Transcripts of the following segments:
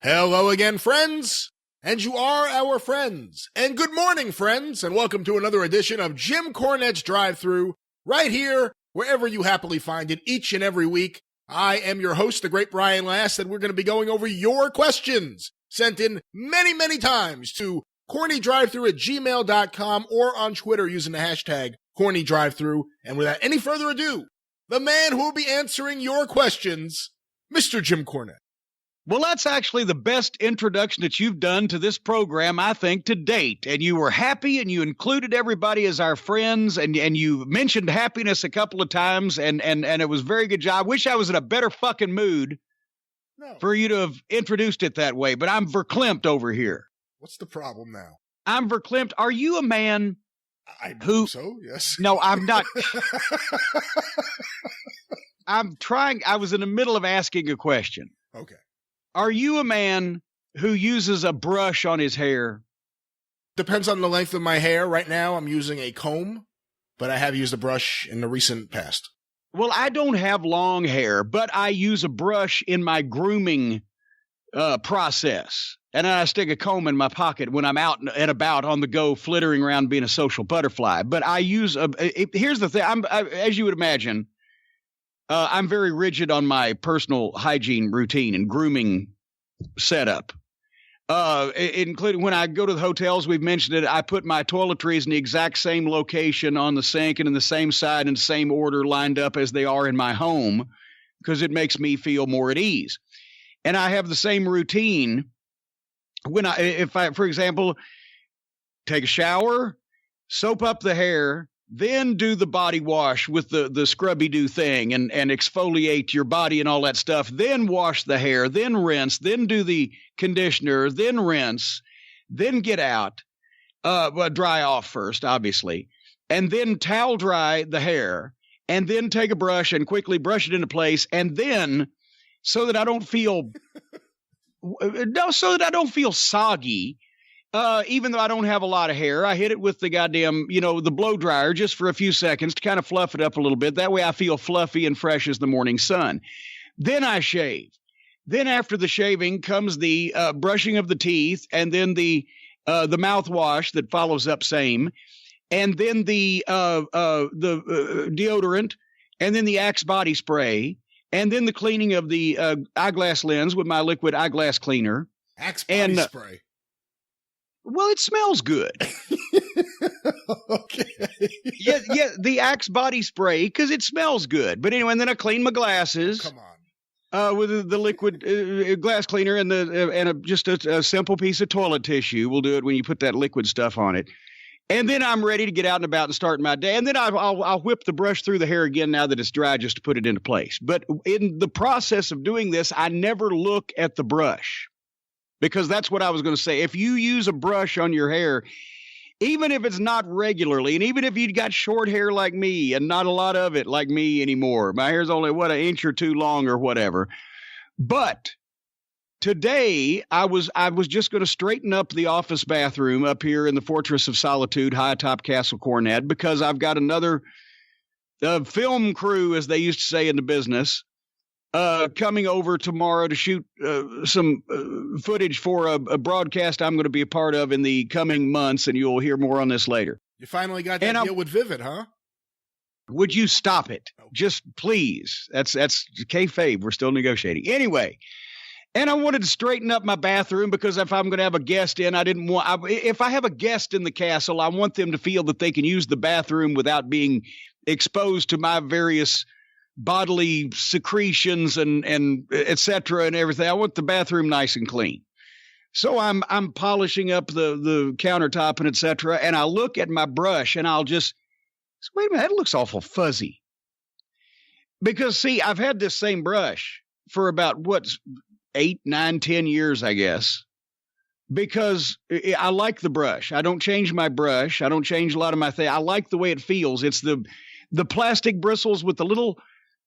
Hello again, friends, and you are our friends. And good morning, friends, and welcome to another edition of Jim Cornette's Drive-Thru, right here, wherever you happily find it, each and every week. I am your host, the great Brian Last, and we're going to be going over your questions, sent in many, many times to CornyDriveThru@gmail.com or on Twitter using the hashtag CornyDriveThru. And without any further ado, the man who will be answering your questions, Mr. Jim Cornette. Well, that's actually the best introduction that you've done to this program, I think, to date. And you were happy and you included everybody as our friends and you mentioned happiness a couple of times and it was a very good job. I wish I was in a better fucking mood for you to have introduced it that way, but I'm verklempt over here. What's the problem now? I'm verklempt. Are you a man I believe so, yes. No, I'm not. I'm trying. I was in the middle of asking a question. Okay. Are you a man who uses a brush on his hair? Depends on the length of my hair. Right now, I'm using a comb, but I have used a brush in the recent past. Well, I don't have long hair, but I use a brush in my grooming process. And I stick a comb in my pocket when I'm out and about on the go, flittering around being a social butterfly. But I use here's the thing. As you would imagine, I'm very rigid on my personal hygiene routine and grooming setup, including when I go to the hotels. We've mentioned it. I put my toiletries in the exact same location on the sink and in the same side and same order lined up as they are in my home because it makes me feel more at ease. And I have the same routine when if I, for example, take a shower, soap up the hair, then do the body wash with the scrubby-doo thing and exfoliate your body and all that stuff. Then wash the hair, then rinse, then do the conditioner, then rinse, then get out, dry off first, obviously, and then towel dry the hair, and then take a brush and quickly brush it into place, and then so that I don't feel soggy. Even though I don't have a lot of hair, I hit it with the goddamn, the blow dryer just for a few seconds to kind of fluff it up a little bit. That way I feel fluffy and fresh as the morning sun. Then I shave. Then after the shaving comes the brushing of the teeth and then the mouthwash that follows up same. And then the deodorant and then the Axe body spray and then the cleaning of the eyeglass lens with my liquid eyeglass cleaner. Axe body spray. Well, it smells good. Okay. Yeah, the Axe body spray, because it smells good. But anyway, and then I clean my glasses. Come on. With the liquid glass cleaner and just a simple piece of toilet tissue. We'll do it when you put that liquid stuff on it. And then I'm ready to get out and about and start my day. And then I'll whip the brush through the hair again now that it's dry just to put it into place. But in the process of doing this, I never look at the brush. Because that's what I was going to say. If you use a brush on your hair, even if it's not regularly, and even if you've got short hair like me and not a lot of it like me anymore, my hair's only, an inch or two long or whatever. But today I was just going to straighten up the office bathroom up here in the Fortress of Solitude, high atop Castle Cornette, because I've got another film crew, as they used to say in the business, coming over tomorrow to shoot some footage for a broadcast I'm going to be a part of in the coming months, and you'll hear more on this later. You finally got that deal with Vivid, huh? Would you stop it? Okay. Just please. That's kayfabe. We're still negotiating. Anyway, and I wanted to straighten up my bathroom because if I'm going to have a guest in, if I have a guest in the castle, I want them to feel that they can use the bathroom without being exposed to my various bodily secretions and et cetera and everything. I want the bathroom nice and clean. So I'm polishing up the countertop and et cetera. And I look at my brush and I'll just, wait a minute, that looks awful fuzzy. Because see, I've had this same brush for about 8, 9, 10 years, I guess. Because I like the brush. I don't change my brush. I don't change a lot of my thing. I like the way it feels. It's the plastic bristles with the little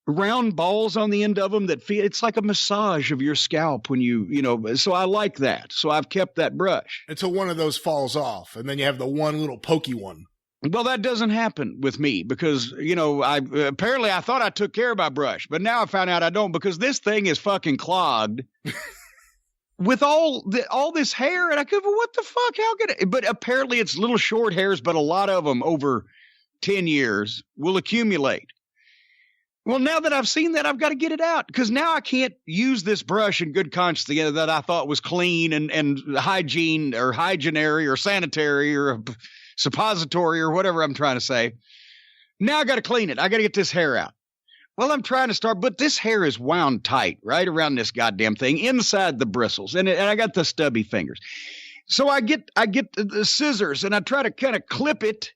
round balls on the end of them that feel, it's like a massage of your scalp when so I like that. So I've kept that brush. Until one of those falls off and then you have the one little pokey one. Well, that doesn't happen with me because, apparently I thought I took care of my brush, but now I found out I don't because this thing is fucking clogged with all this hair, and I go, well, what the fuck? How could it? But apparently it's little short hairs, but a lot of them over 10 years will accumulate. Well, now that I've seen that, I've got to get it out, because now I can't use this brush in good conscience together that I thought was clean and hygiene or hygienary or sanitary or a suppository or whatever I'm trying to say. Now I got to clean it. I got to get this hair out. Well, I'm trying to start, but this hair is wound tight right around this goddamn thing inside the bristles, and I got the stubby fingers. So I get the scissors and I try to kind of clip it,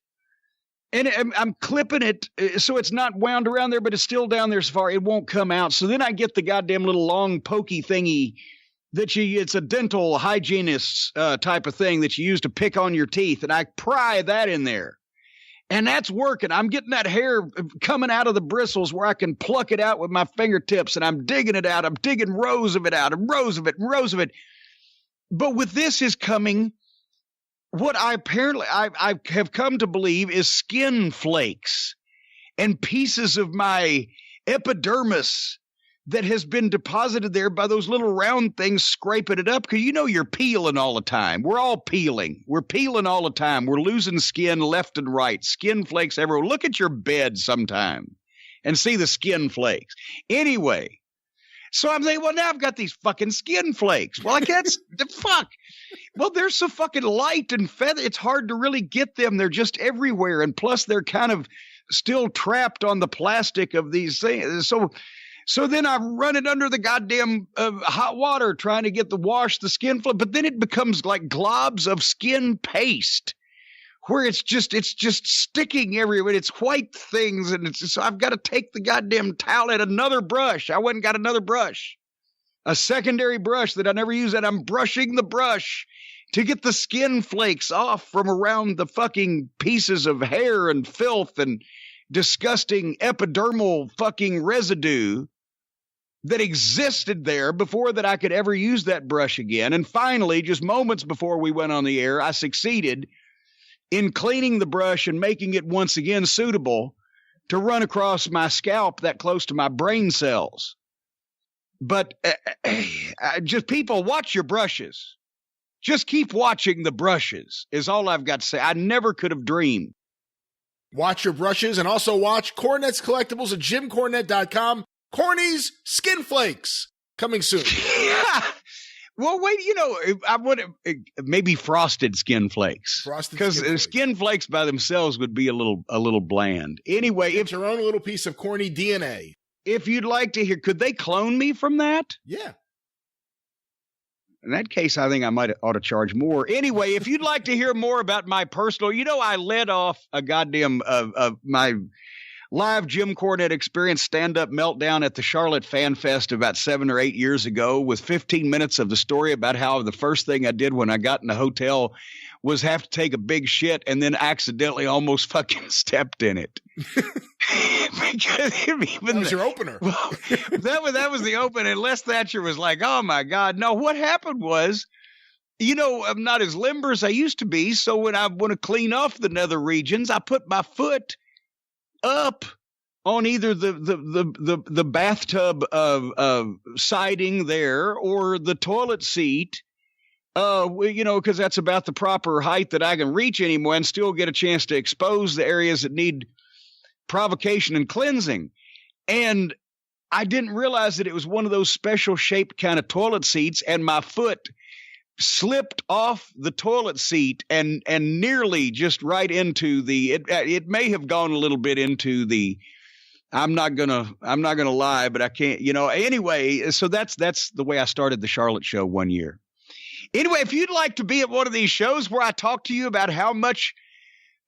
and I'm clipping it so it's not wound around there, but it's still down there so far it won't come out. So then I get the goddamn little long pokey thingy it's a dental hygienist type of thing that you use to pick on your teeth, and I pry that in there. And that's working. I'm getting that hair coming out of the bristles where I can pluck it out with my fingertips, and I'm digging it out. I'm digging rows of it out, and rows of it, and rows of it. But with this is coming what I have come to believe is skin flakes and pieces of my epidermis that has been deposited there by those little round things scraping it up, because you're peeling all the time. We're all peeling. We're peeling all the time. We're losing skin left and right. Skin flakes everywhere. Look at your bed sometime and see the skin flakes. Anyway, so I'm thinking, well, now I've got these fucking skin flakes. Well, that's the fuck. Well, they're so fucking light and feather. It's hard to really get them. They're just everywhere. And plus they're kind of still trapped on the plastic of these things. So then I run it under the goddamn hot water trying to wash the skin flake, but then it becomes like globs of skin paste where it's just sticking everywhere. It's white things, and so I've got to take the goddamn towel and another brush. I went and got another brush, a secondary brush that I never use, and I'm brushing the brush to get the skin flakes off from around the fucking pieces of hair and filth and disgusting epidermal fucking residue that existed there before that I could ever use that brush again. And finally, just moments before we went on the air, I succeeded in cleaning the brush and making it once again suitable to run across my scalp that close to my brain cells. But just people, watch your brushes. Just keep watching the brushes is all I've got to say. I never could have dreamed. Watch your brushes, and also watch Cornette's Collectibles at JimCornette.com. Corny's Skin Flakes, coming soon. Yeah. Well, wait, I would maybe frosted skin flakes. Because skin flakes by themselves would be a little bland. Anyway, it's your own little piece of corny DNA. If you'd like to hear, could they clone me from that? Yeah. In that case, I think I ought to charge more. Anyway, if you'd like to hear more about my personal, I led off a goddamn my live Jim Cornette experience stand-up meltdown at the Charlotte Fan Fest about 7 or 8 years ago with 15 minutes of the story about how the first thing I did when I got in the hotel was have to take a big shit and then accidentally almost fucking stepped in it. That was your opener. Well, that was the opener. And Les Thatcher was like, oh my God. No, what happened was, I'm not as limber as I used to be. So when I want to clean off the nether regions, I put my foot up on either the bathtub siding there or the toilet seat, because that's about the proper height that I can reach anymore and still get a chance to expose the areas that need provocation and cleansing. And I didn't realize that it was one of those special shaped kind of toilet seats, and my foot slipped off the toilet seat and nearly just right into it may have gone a little bit into the, I'm not gonna lie, but I can't, anyway. So that's the way I started the Charlotte show one year. Anyway, if you'd like to be at one of these shows where I talk to you about how much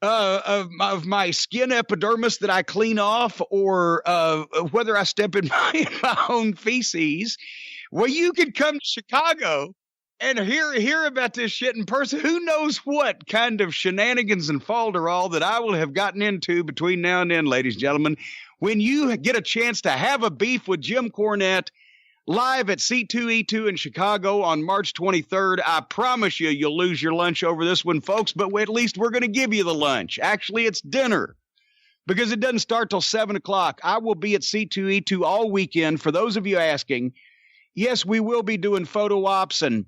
of my skin epidermis that I clean off, or whether I step in my own feces, well, you can come to Chicago and hear about this shit in person. Who knows what kind of shenanigans and falderall that I will have gotten into between now and then, ladies and gentlemen, when you get a chance to have a beef with Jim Cornette live at C2E2 in Chicago on March 23rd. I promise you'll lose your lunch over this one, folks, but at least we're going to give you the lunch. Actually, it's dinner, because it doesn't start till 7 o'clock. I will be at C2E2 all weekend. For those of you asking, yes, we will be doing photo ops and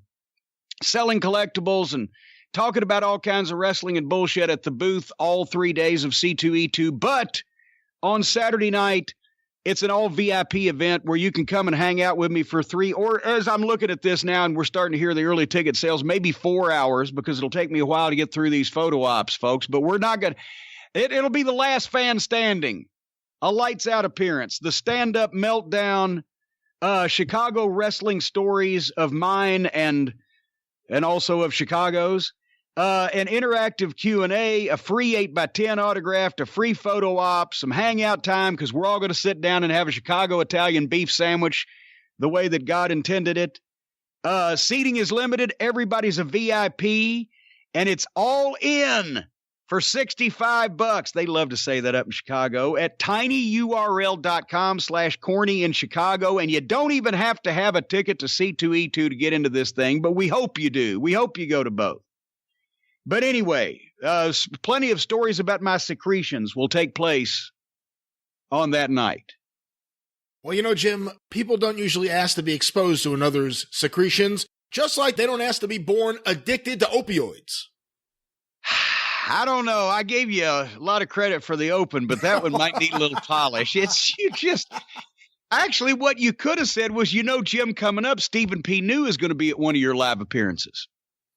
selling collectibles and talking about all kinds of wrestling and bullshit at the booth all 3 days of C2E2. But on Saturday night, it's an all VIP event where you can come and hang out with me for 3, or as I'm looking at this now and we're starting to hear the early ticket sales, maybe 4 hours, because it'll take me a while to get through these photo ops, folks. But we're not going to, it'll be the last fan standing, a lights out appearance, the stand-up meltdown, Chicago wrestling stories of mine and also of Chicago's, an interactive Q&A, a free 8x10 autographed, a free photo op, some hangout time, because we're all going to sit down and have a Chicago Italian beef sandwich the way that God intended it. Seating is limited. Everybody's a VIP, and it's all in for $65. They love to say that up in Chicago at tinyurl.com/corny in Chicago. And you don't even have to have a ticket to C2E2 to get into this thing, but we hope you do. We hope you go to both. But anyway, plenty of stories about my secretions will take place on that night. Well, you know, Jim, people don't usually ask to be exposed to another's secretions, just like they don't ask to be born addicted to opioids. I don't know. I gave you a lot of credit for the open, but that one might need a little polish. Actually, what you could have said was, Jim, coming up, Stephen P. New is going to be at one of your live appearances.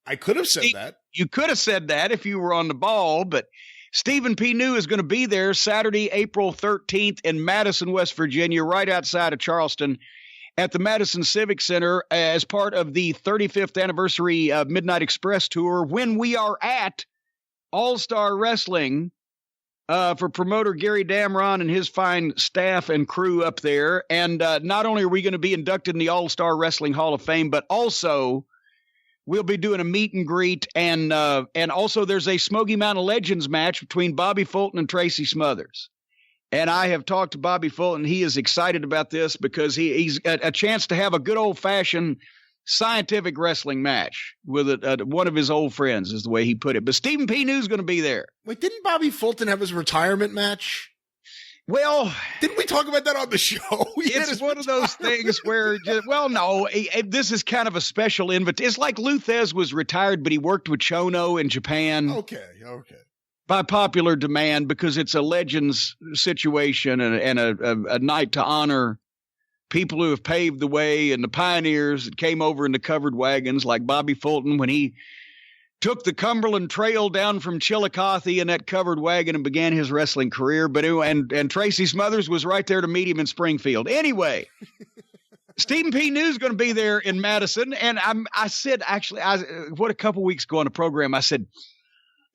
I could have said that. You could have said that if you were on the ball, but Stephen P. New is going to be there Saturday, April 13th in Madison, West Virginia, right outside of Charleston at the Madison Civic Center as part of the 35th anniversary Midnight Express tour, when we are at All-Star Wrestling for promoter Gary Damron and his fine staff and crew up there. And not only are we going to be inducted in the All-Star Wrestling Hall of Fame, but also we'll be doing a meet and greet, and also there's a Smoky Mountain Legends match between Bobby Fulton and Tracy Smothers. And I have talked to Bobby Fulton. He is excited about this because he's a chance to have a good old-fashioned scientific wrestling match with one of his old friends, is the way he put it. But Stephen P. New's going to be there. Wait, didn't Bobby Fulton have his retirement match? Well, didn't we talk about that on the show? It's one of those things where, no, this is kind of a special invitation. It's like Luthez was retired, but he worked with Chono in Japan. Okay. By popular demand, because it's a Legends situation and a night to honor people who have paved the way and the pioneers that came over in the covered wagons, like Bobby Fulton when he took the Cumberland Trail down from Chillicothe in that covered wagon and began his wrestling career. But and Tracy Smothers was right there to meet him in Springfield. Anyway, Stephen P. New's going to be there in Madison. And I said, a couple weeks ago on the program, I said,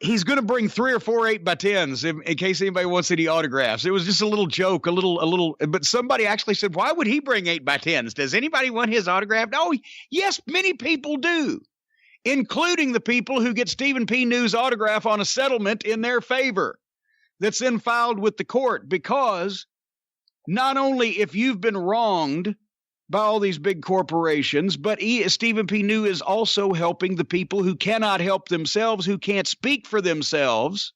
he's going to bring 3 or 4 8x10s in case anybody wants any autographs. It was just a little joke, but somebody actually said, why would he bring 8x10s? Does anybody want his autograph? Oh, yes, many people do, including the people who get Stephen P. New's autograph on a settlement in their favor that's then filed with the court. Because not only if you've been wronged by all these big corporations, but Stephen P. New is also helping the people who cannot help themselves, who can't speak for themselves.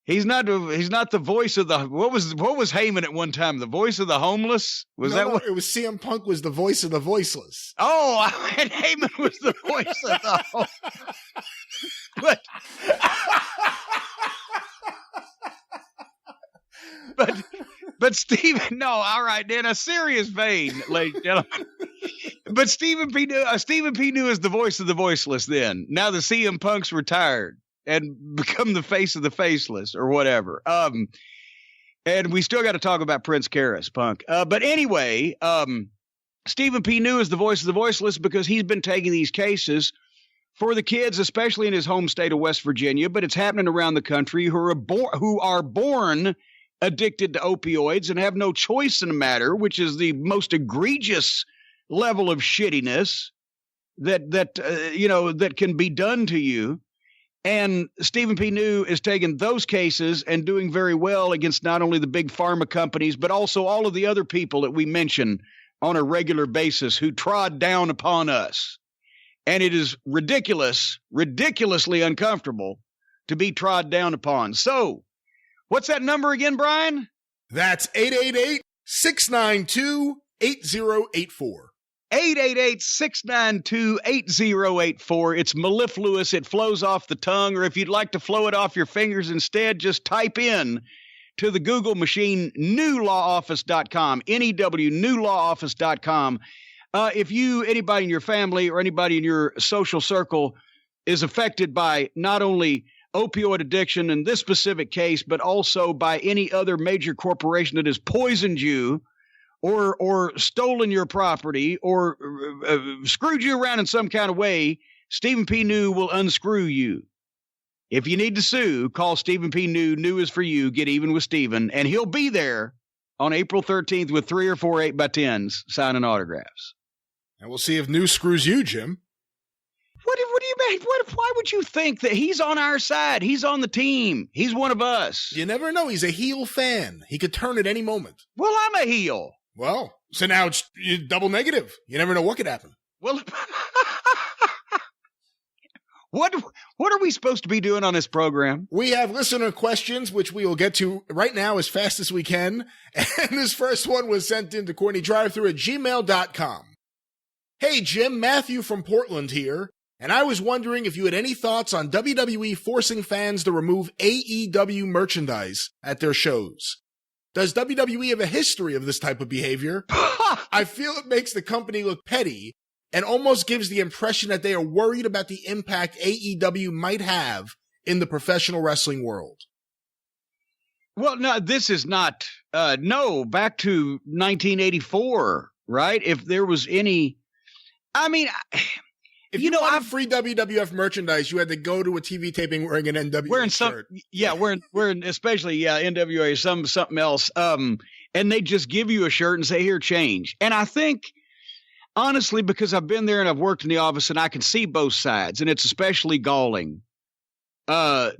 He's not the voice of the, what was Heyman at one time? The voice of the homeless? No, it was CM Punk was the voice of the voiceless. Oh, and Heyman was the voice of the homeless. But Stephen, no, all right, in a serious vein, ladies and gentlemen. But Stephen P. New is the voice of the voiceless then. Now the CM Punk's retired and become the face of the faceless or whatever. And we still got to talk about Prince Karras, Punk. But anyway, Stephen P. New is the voice of the voiceless because he's been taking these cases for the kids, especially in his home state of West Virginia, but it's happening around the country, who are born addicted to opioids and have no choice in the matter, which is the most egregious level of shittiness that can be done to you. And Stephen P. New is taking those cases and doing very well against not only the big pharma companies, but also all of the other people that we mention on a regular basis who trod down upon us. And it is ridiculously uncomfortable to be trod down upon. So, what's that number again, Brian? That's 888-692-8084. 888-692-8084. It's mellifluous. It flows off the tongue. Or if you'd like to flow it off your fingers instead, just type in to the Google machine, newlawoffice.com, N-E-W, newlawoffice.com. If anybody in your family or anybody in your social circle is affected by not only opioid addiction in this specific case, but also by any other major corporation that has poisoned you or stolen your property or screwed you around in some kind of way, Stephen P. New will unscrew you. If you need to sue, call Stephen P. New. New is for you. Get even with Stephen. And he'll be there on April 13th with 3 or 4 8x10s signing autographs. And we'll see if New screws you, Jim. What do you mean? Why would you think that he's on our side? He's on the team. He's one of us. You never know. He's a heel fan. He could turn at any moment. Well, I'm a heel. Well, so now it's double negative. You never know what could happen. Well, what are we supposed to be doing on this program? We have listener questions, which we will get to right now as fast as we can. And this first one was sent in to CornyDriveThru@gmail.com. Hey, Jim, Matthew from Portland here. And I was wondering if you had any thoughts on WWE forcing fans to remove AEW merchandise at their shows. Does WWE have a history of this type of behavior? I feel it makes the company look petty and almost gives the impression that they are worried about the impact AEW might have in the professional wrestling world. Well, no, this is not, back to 1984, right? If there was any, if you wanted free WWF merchandise, you had to go to a TV taping wearing an NWA shirt. Wearing especially NWA something else. And they just give you a shirt and say, "Here, change." And I think, honestly, because I've been there and I've worked in the office and I can see both sides, and it's especially galling to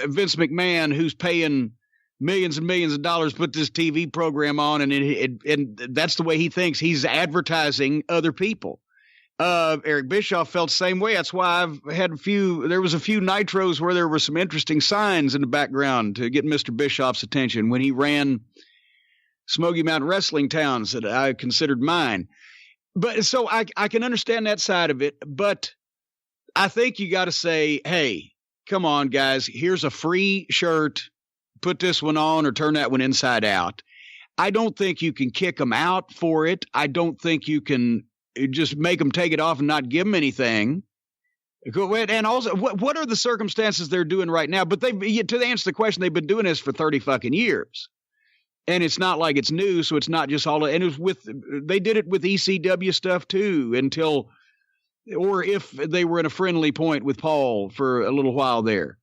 Vince McMahon, who's paying millions and millions of dollars to put this TV program on, and that's the way he thinks. He's advertising other people. Eric Bischoff felt the same way. That's why I've had there was a few nitros where there were some interesting signs in the background to get Mr. Bischoff's attention when he ran Smoky Mountain Wrestling Towns that I considered mine. But so I can understand that side of it, but I think you got to say, hey, come on, guys, here's a free shirt. Put this one on or turn that one inside out. I don't think you can kick them out for it. I don't think you can just make them take it off and not give them anything. And also, what are the circumstances they're doing right now? But to answer the question, they've been doing this for 30 fucking years. And it's not like it's new, so it's not just all. And it was they did it with ECW stuff too or if they were in a friendly point with Paul for a little while there.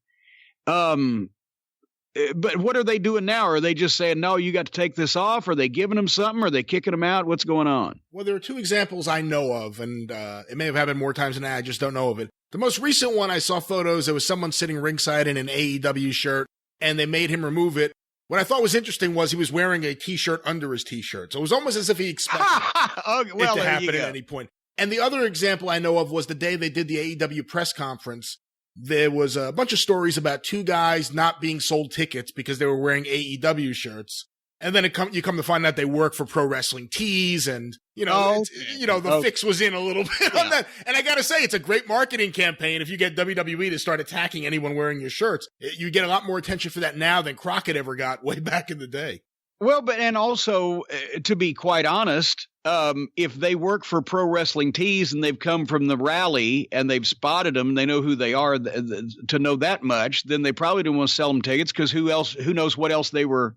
But what are they doing now? Are they just saying, no, you got to take this off? Are they giving them something? Are they kicking them out? What's going on? Well, there are two examples I know of, and it may have happened more times than I just don't know of it. The most recent one, I saw photos. There was someone sitting ringside in an AEW shirt, and they made him remove it. What I thought was interesting was he was wearing a T-shirt under his T-shirt. So it was almost as if he expected it to happen at any point. And the other example I know of was the day they did the AEW press conference. There was a bunch of stories about two guys not being sold tickets because they were wearing AEW shirts. And then you come to find out they work for Pro Wrestling Tees, and the fix was in a little bit on that. And I gotta say, it's a great marketing campaign. If you get WWE to start attacking anyone wearing your shirts, you get a lot more attention for that now than Crockett ever got way back in the day. Well, and also, to be quite honest, if they work for Pro Wrestling Tees and they've come from the rally and they've spotted them, they know who they are to know that much, then they probably don't want to sell them tickets because who knows what else they were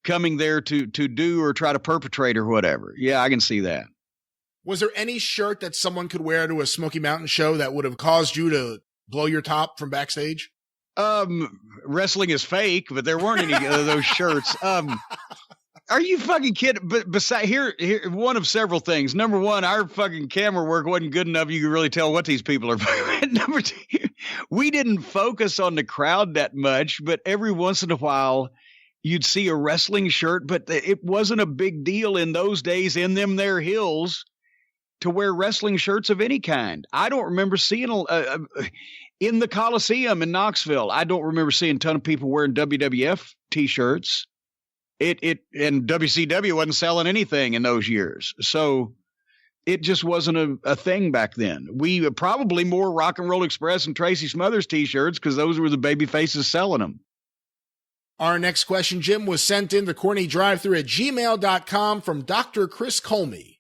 coming there to do or try to perpetrate or whatever. Yeah, I can see that. Was there any shirt that someone could wear to a Smoky Mountain show that would have caused you to blow your top from backstage? Wrestling is fake, but there weren't any of those shirts. Are you fucking kidding? But beside here, one of several things. Number one, our fucking camera work wasn't good enough. You could really tell what these people are. Number two, we didn't focus on the crowd that much, but every once in a while you'd see a wrestling shirt, but it wasn't a big deal in those days in them there hills to wear wrestling shirts of any kind. I don't remember seeing in the Coliseum in Knoxville. I don't remember seeing a ton of people wearing WWF t-shirts. And WCW wasn't selling anything in those years. So it just wasn't a thing back then. We probably more Rock and Roll Express and Tracy Smothers t-shirts because those were the baby faces selling them. Our next question, Jim, was sent in to CornyDriveThru@gmail.com from Dr. Chris Colmy.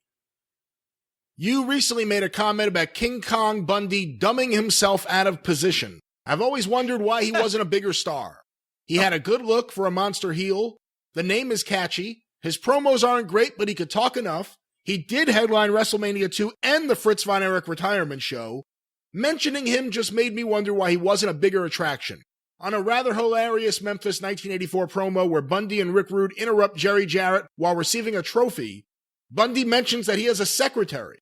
You recently made a comment about King Kong Bundy dumbing himself out of position. I've always wondered why he wasn't a bigger star. He had a good look for a monster heel. The name is catchy. His promos aren't great, but he could talk enough. He did headline WrestleMania 2 and the Fritz Von Erich retirement show. Mentioning him just made me wonder why he wasn't a bigger attraction. On a rather hilarious Memphis 1984 promo where Bundy and Rick Rude interrupt Jerry Jarrett while receiving a trophy, Bundy mentions that he has a secretary.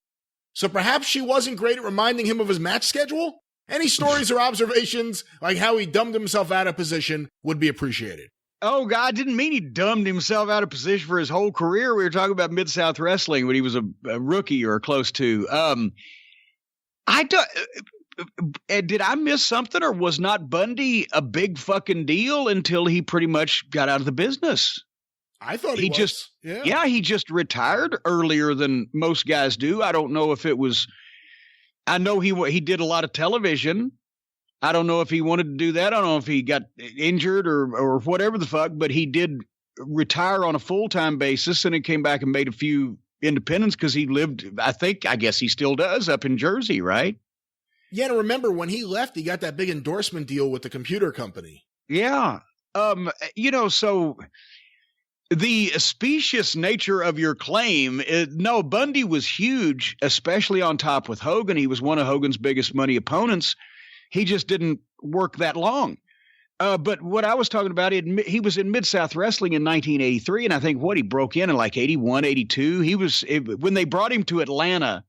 So perhaps she wasn't great at reminding him of his match schedule? Any stories or observations, like how he dumbed himself out of position, would be appreciated. Oh, God, I didn't mean he dumbed himself out of position for his whole career. We were talking about Mid-South Wrestling when he was a rookie or close to. Did I miss something, or was not Bundy a big fucking deal until he pretty much got out of the business? I thought he was. Just, yeah, he just retired earlier than most guys do. I don't know if it was, I know he did a lot of television. I don't know if he wanted to do that. I don't know if he got injured or whatever the fuck, but he did retire on a full-time basis, and he came back and made a few independents because he lived, I guess he still does, up in Jersey, right? Yeah, and remember, when he left, he got that big endorsement deal with the computer company. Yeah. So the specious nature of your claim, no, Bundy was huge, especially on top with Hogan. He was one of Hogan's biggest money opponents. He just didn't work that long. But what I was talking about, he was in Mid-South Wrestling in 1983, and I think he broke in like 81, 82. When they brought him to Atlanta,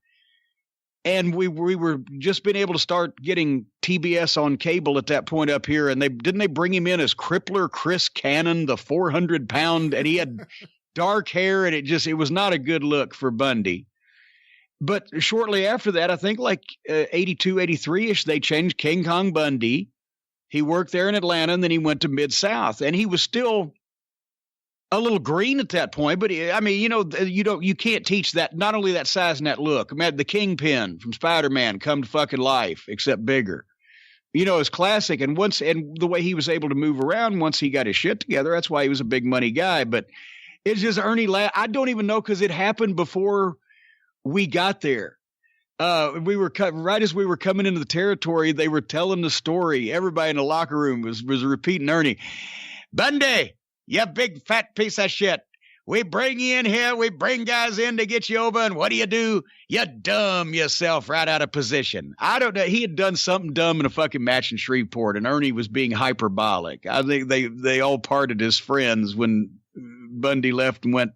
and we were just been able to start getting TBS on cable at that point up here, and they bring him in as Crippler Chris Cannon, the 400-pound, and he had dark hair, and it was not a good look for Bundy. But shortly after that, I think like 82, 83-ish, they changed King Kong Bundy. He worked there in Atlanta, and then he went to Mid-South, and he was still a little green at that point. But I mean, you can't teach that. Not only that size and that look. I mean, the Kingpin from Spider-Man come to fucking life, except bigger. It's classic. And the way he was able to move around once he got his shit together, that's why he was a big money guy. But it's just Ernie. I don't even know, because it happened before we got there. We were right as we were coming into the territory. They were telling the story. Everybody in the locker room was repeating Ernie. Bundy, you big fat piece of shit. We bring you in here. We bring guys in to get you over. And what do? You dumb yourself right out of position. I don't know. He had done something dumb in a fucking match in Shreveport, and Ernie was being hyperbolic. I think they all parted as friends when Bundy left and went.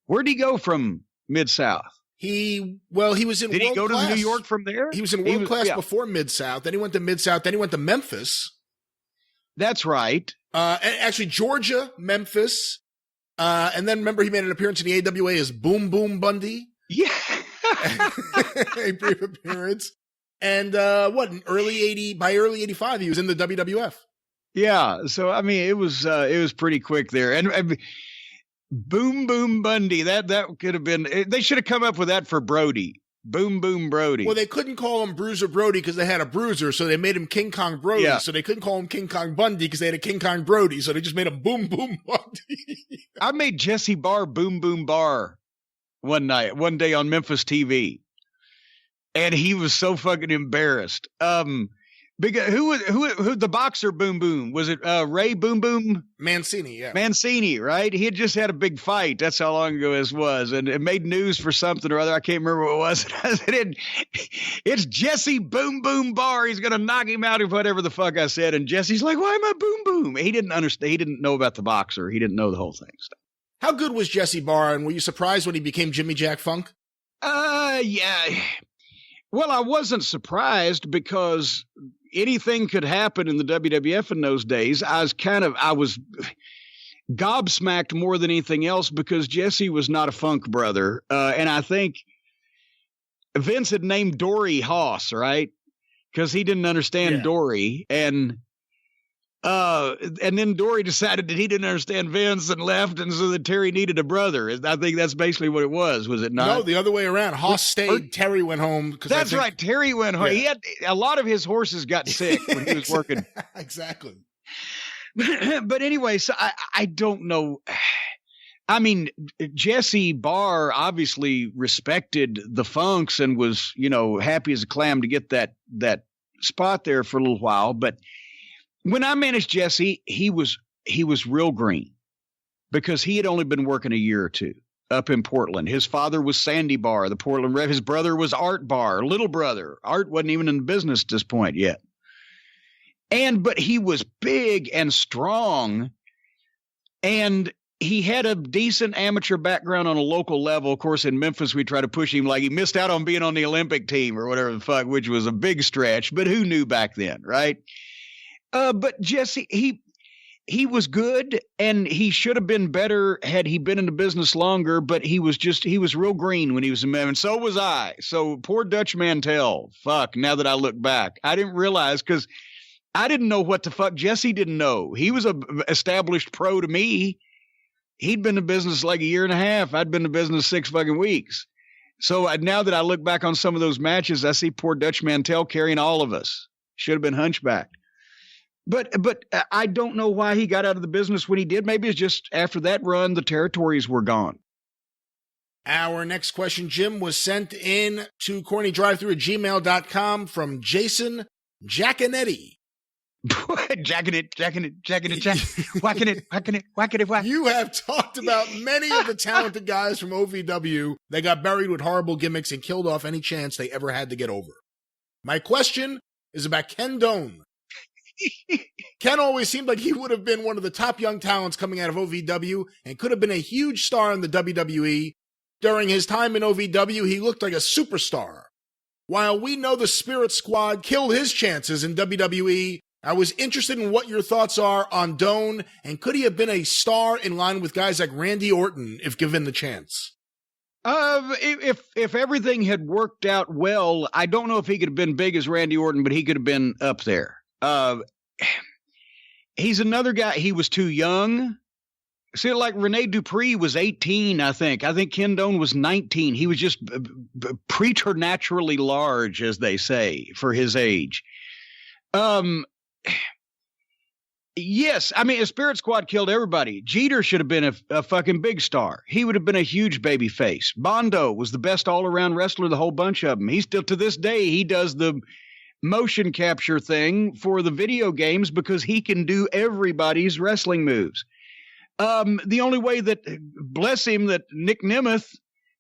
Where'd he go from Mid-South? He was in World Class. Did he go to New York from there? He was in World Class before Mid-South. Then he went to Mid-South. Then he went to Memphis. That's right. Actually, Georgia, Memphis. And then remember, he made an appearance in the AWA as Boom Boom Bundy. Yeah. A brief appearance. And by early 85, he was in the WWF. Yeah. So, I mean, it was pretty quick there. And Boom Boom Bundy, that could have been, they should have come up with that for Brody. Boom Boom Brody. Well, they couldn't call him Bruiser Brody because they had a bruiser, so they made him King Kong Brody. Yeah. So they couldn't call him King Kong Bundy because they had a King Kong Brody, so they just made him Boom Boom Bundy. I made Jesse Barr Boom Boom Barr one day on Memphis TV, and he was so fucking embarrassed. Because who the boxer Boom Boom? Was it Ray Boom Boom? Mancini, yeah. Mancini, right? He had just had a big fight. That's how long ago this was. And it made news for something or other. I can't remember what it was. I said, it's Jesse Boom Boom Barr. He's going to knock him out of whatever the fuck I said. And Jesse's like, why am I Boom Boom? He didn't understand. He didn't know about the boxer. He didn't know the whole thing. How good was Jesse Barr? And were you surprised when he became Jimmy Jack Funk? Yeah. Well, I wasn't surprised because anything could happen in the WWF in those days. I was gobsmacked more than anything else because Jesse was not a Funk brother. And I think Vince had named Dory Hoss, right? Because he didn't understand Dory. And And then Dory decided that he didn't understand Vince and left, and so that Terry needed a brother. I think that's basically what it was it not? No, the other way around. Hoss stayed, Terry went home. That's right, Terry went home. Yeah. He had a lot of his horses got sick when he was working. Exactly. But anyway, so I don't know. I mean, Jesse Barr obviously respected the Funks and was, happy as a clam to get that spot there for a little while. But when I managed Jesse, he was real green because he had only been working a year or two up in Portland. His father was Sandy Barr, the Portland Rev. His brother was Art Barr, little brother. Art wasn't even in business at this point yet. But he was big and strong, and he had a decent amateur background on a local level. Of course, in Memphis, we try to push him like he missed out on being on the Olympic team or whatever the fuck, which was a big stretch, but who knew back then, right? But Jesse, he was good, and he should have been better had he been in the business longer, but he was real green when he was in Memphis, and so was I. So poor Dutch Mantell, fuck, now that I look back. I didn't realize, because I didn't know what the fuck Jesse didn't know. He was a established pro to me. He'd been in business like a year and a half. I'd been in business 6 fucking weeks. So now that I look back on some of those matches, I see poor Dutch Mantell carrying all of us. Should have been hunchbacked. But I don't know why he got out of the business when he did. Maybe it's just after that run, the territories were gone. Our next question, Jim, was sent in to CornyDriveThru@gmail.com from Jason Giaconetti. Jacking it, whacking it. You have talked about many of the talented guys from OVW that got buried with horrible gimmicks and killed off any chance they ever had to get over. My question is about Ken Doane. Ken always seemed like he would have been one of the top young talents coming out of OVW and could have been a huge star in the WWE. During his time in OVW, he looked like a superstar. While we know the Spirit Squad killed his chances in WWE, I was interested in what your thoughts are on Doane, and could he have been a star in line with guys like Randy Orton if given the chance? If everything had worked out well, I don't know if he could have been big as Randy Orton, but he could have been up there. He's another guy. He was too young. See, like Rene Dupree was 18, I think. I think Ken Doane was 19. He was just preternaturally large, as they say, for his age. Yes, I mean, a Spirit Squad killed everybody. Jeter should have been a fucking big star. He would have been a huge baby face. Bondo was the best all-around wrestler, the whole bunch of them. He still, to this day, he does the motion capture thing for the video games because he can do everybody's wrestling moves. The only way that, bless him, that Nick Nemeth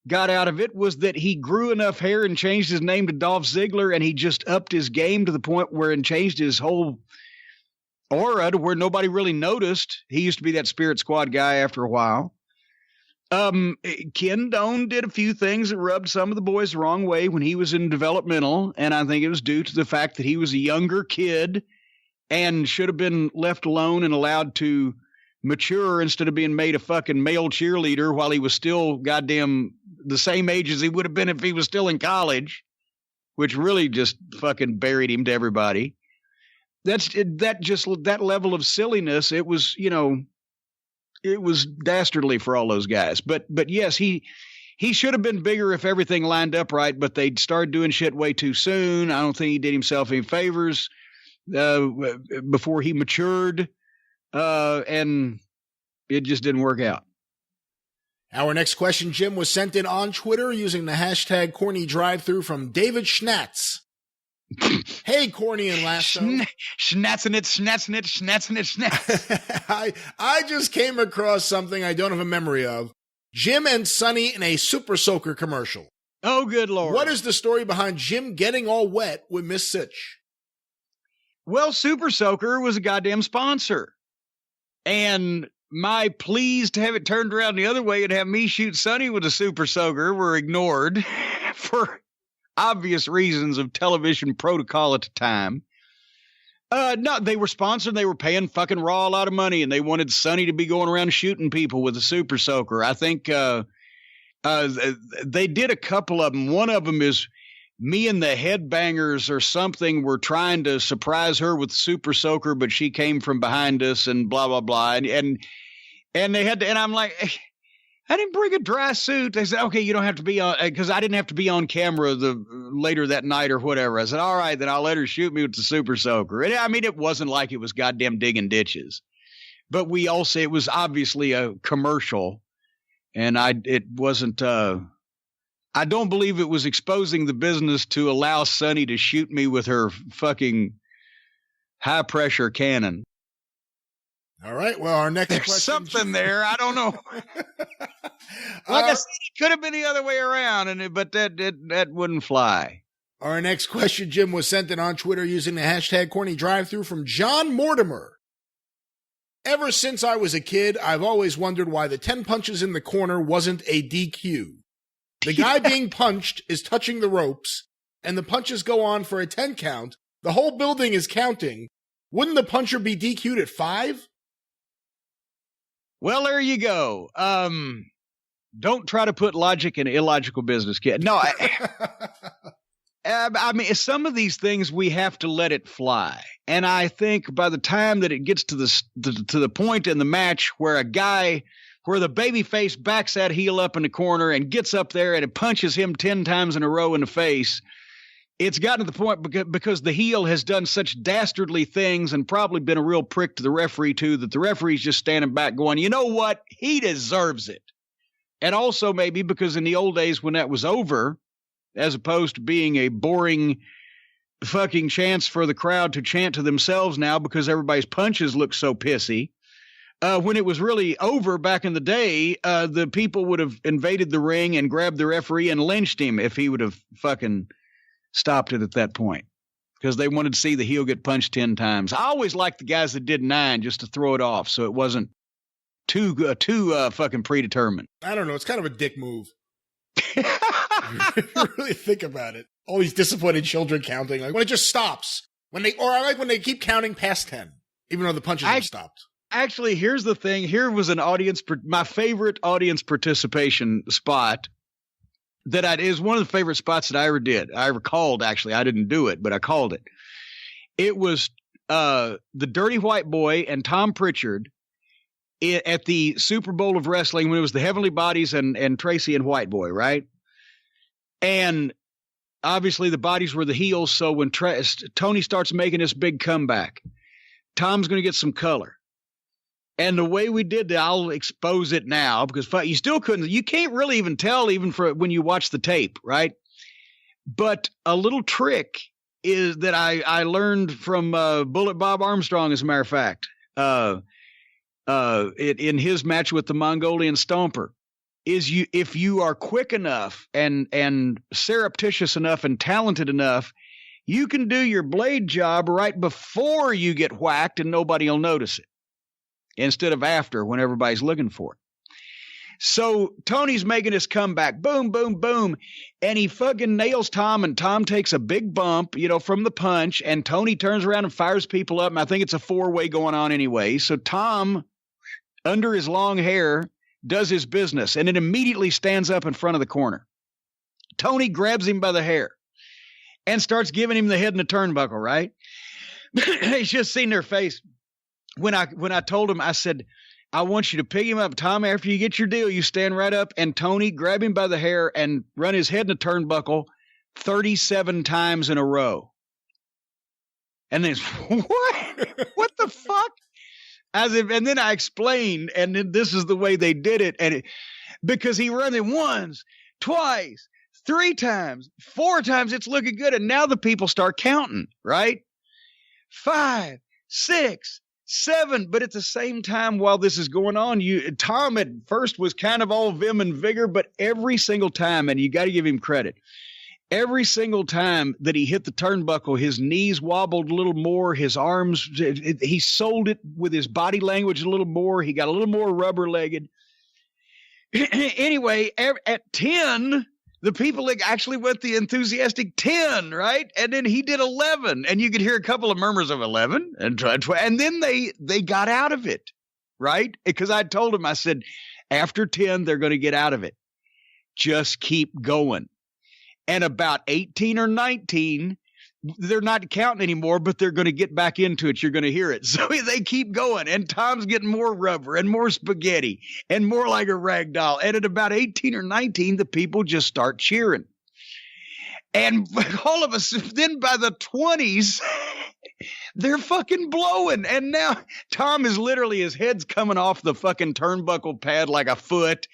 got out of it was that he grew enough hair and changed his name to Dolph Ziggler, and he just upped his game to the point where and changed his whole aura to where nobody really noticed. He used to be that Spirit Squad guy after a while. Ken Doane did a few things that rubbed some of the boys the wrong way when he was in developmental, and I think it was due to the fact that he was a younger kid and should have been left alone and allowed to mature instead of being made a fucking male cheerleader while he was still goddamn the same age as he would have been if he was still in college, which really just fucking buried him to everybody. That level of silliness, it was, it was dastardly for all those guys. But yes, he should have been bigger if everything lined up right, but they started doing shit way too soon. I don't think he did himself any favors before he matured, and it just didn't work out. Our next question, Jim, was sent in on Twitter using the hashtag CornyDriveThru from David Schnatz. Hey, Corny and Lasso. Schnatzing it. I just came across something I don't have a memory of. Jim and Sonny in a Super Soaker commercial. Oh, good Lord. What is the story behind Jim getting all wet with Miss Sitch? Well, Super Soaker was a goddamn sponsor. And my pleas to have it turned around the other way and have me shoot Sonny with a Super Soaker were ignored for obvious reasons of television protocol at the time. No, they were sponsored. They were paying fucking Raw a lot of money, and they wanted Sonny to be going around shooting people with a Super Soaker. I think they did a couple of them. One of them is me and the headbangers or something were trying to surprise her with super soaker, but she came from behind us and blah, blah, blah. And they had to, and I'm like, I didn't bring a dry suit. They said, okay, you don't have to be on, because I didn't have to be on camera later that night or whatever. I said, all right, then I'll let her shoot me with the super soaker. And I mean, it wasn't like it was goddamn digging ditches, but it was obviously a commercial, and it wasn't, I don't believe it was exposing the business to allow Sonny to shoot me with her fucking high pressure cannon. All right. Well, our next There's question. something there. I don't know. Like I said, it could have been the other way around, but that wouldn't fly. Our next question, Jim, was sent in on Twitter using the hashtag CornyDriveThru from John Mortimer. Ever since I was a kid, I've always wondered why the 10 punches in the corner wasn't a DQ. The guy being punched is touching the ropes, and the punches go on for a 10 count. The whole building is counting. Wouldn't the puncher be DQ'd at 5? Well, there you go. Don't try to put logic in illogical business, kid. No, I mean, some of these things we have to let it fly. And I think by the time that it gets to the point in the match where where the babyface backs that heel up in the corner and gets up there and it punches him 10 times in a row in the face, it's gotten to the point because the heel has done such dastardly things and probably been a real prick to the referee too, that the referee's just standing back going, you know what? He deserves it. And also maybe because in the old days when that was over, as opposed to being a boring fucking chance for the crowd to chant to themselves now because everybody's punches look so pissy. When it was really over back in the day, the people would have invaded the ring and grabbed the referee and lynched him if he would have fucking stopped it at that point, because they wanted to see the heel get punched 10 times. I always liked the guys that did 9 just to throw it off, so it wasn't too fucking predetermined. I don't know. It's kind of a dick move. If you really think about it. All these disappointed children counting, like when it just stops. I like when they keep counting past 10, even though the punches have stopped. Actually, here's the thing. Here was my favorite audience participation spot. That is one of the favorite spots that I ever did. I ever called, actually. I didn't do it, but I called it. It was the Dirty White Boy and Tom Pritchard at the Super Bowl of Wrestling when it was the Heavenly Bodies and Tracy and White Boy, right? And obviously the Bodies were the heels, so when Tony starts making this big comeback, Tom's going to get some color. And the way we did that, I'll expose it now because you can't really even tell even for when you watch the tape, right? But a little trick is that I learned from Bullet Bob Armstrong, as a matter of fact, in his match with the Mongolian Stomper, is if you are quick enough and surreptitious enough and talented enough, you can do your blade job right before you get whacked and nobody will notice it, instead of after when everybody's looking for it. So Tony's making his comeback, boom, boom, boom, and he fucking nails Tom, and Tom takes a big bump, from the punch, and Tony turns around and fires people up, and I think it's a 4-way going on anyway. So Tom, under his long hair, does his business, and it immediately stands up in front of the corner. Tony grabs him by the hair and starts giving him the head in the turnbuckle, right? He's just seen their face. When I told him, I said, I want you to pick him up, Tom, after you get your deal, you stand right up, and Tony, grab him by the hair and run his head in the turnbuckle 37 times in a row. And then, what? What the fuck? And then I explained, and then this is the way they did it. Because he ran it once, twice, 3 times, 4 times, it's looking good. And now the people start counting, right? 5, 6, 7, but at the same time, while this is going on, Tom at first was kind of all vim and vigor, but every single time, and you got to give him credit, every single time that he hit the turnbuckle, his knees wobbled a little more, his arms, he sold it with his body language a little more, he got a little more rubber-legged. Anyway, at 10, the people actually went the enthusiastic 10, right? And then he did 11, and you could hear a couple of murmurs of 11 and 12, and then they got out of it, right? Because I told him, I said, after 10, they're going to get out of it. Just keep going. And about 18 or 19, they're not counting anymore, but they're going to get back into it. You're going to hear it. So they keep going, and Tom's getting more rubber and more spaghetti and more like a rag doll. And at about 18 or 19, the people just start cheering. And all of us, then by the 20s, they're fucking blowing. And now Tom is literally, his head's coming off the fucking turnbuckle pad like a foot.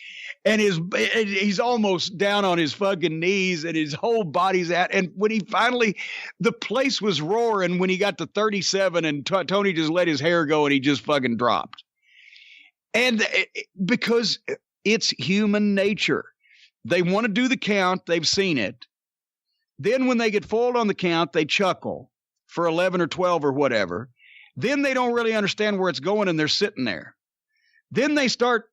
And he's almost down on his fucking knees, and his whole body's out. And when he finally, the place was roaring when he got to 37, and Tony just let his hair go and he just fucking dropped. And because it's human nature, they want to do the count. They've seen it. Then when they get foiled on the count, they chuckle for 11 or 12 or whatever. Then they don't really understand where it's going, and they're sitting there. Then they start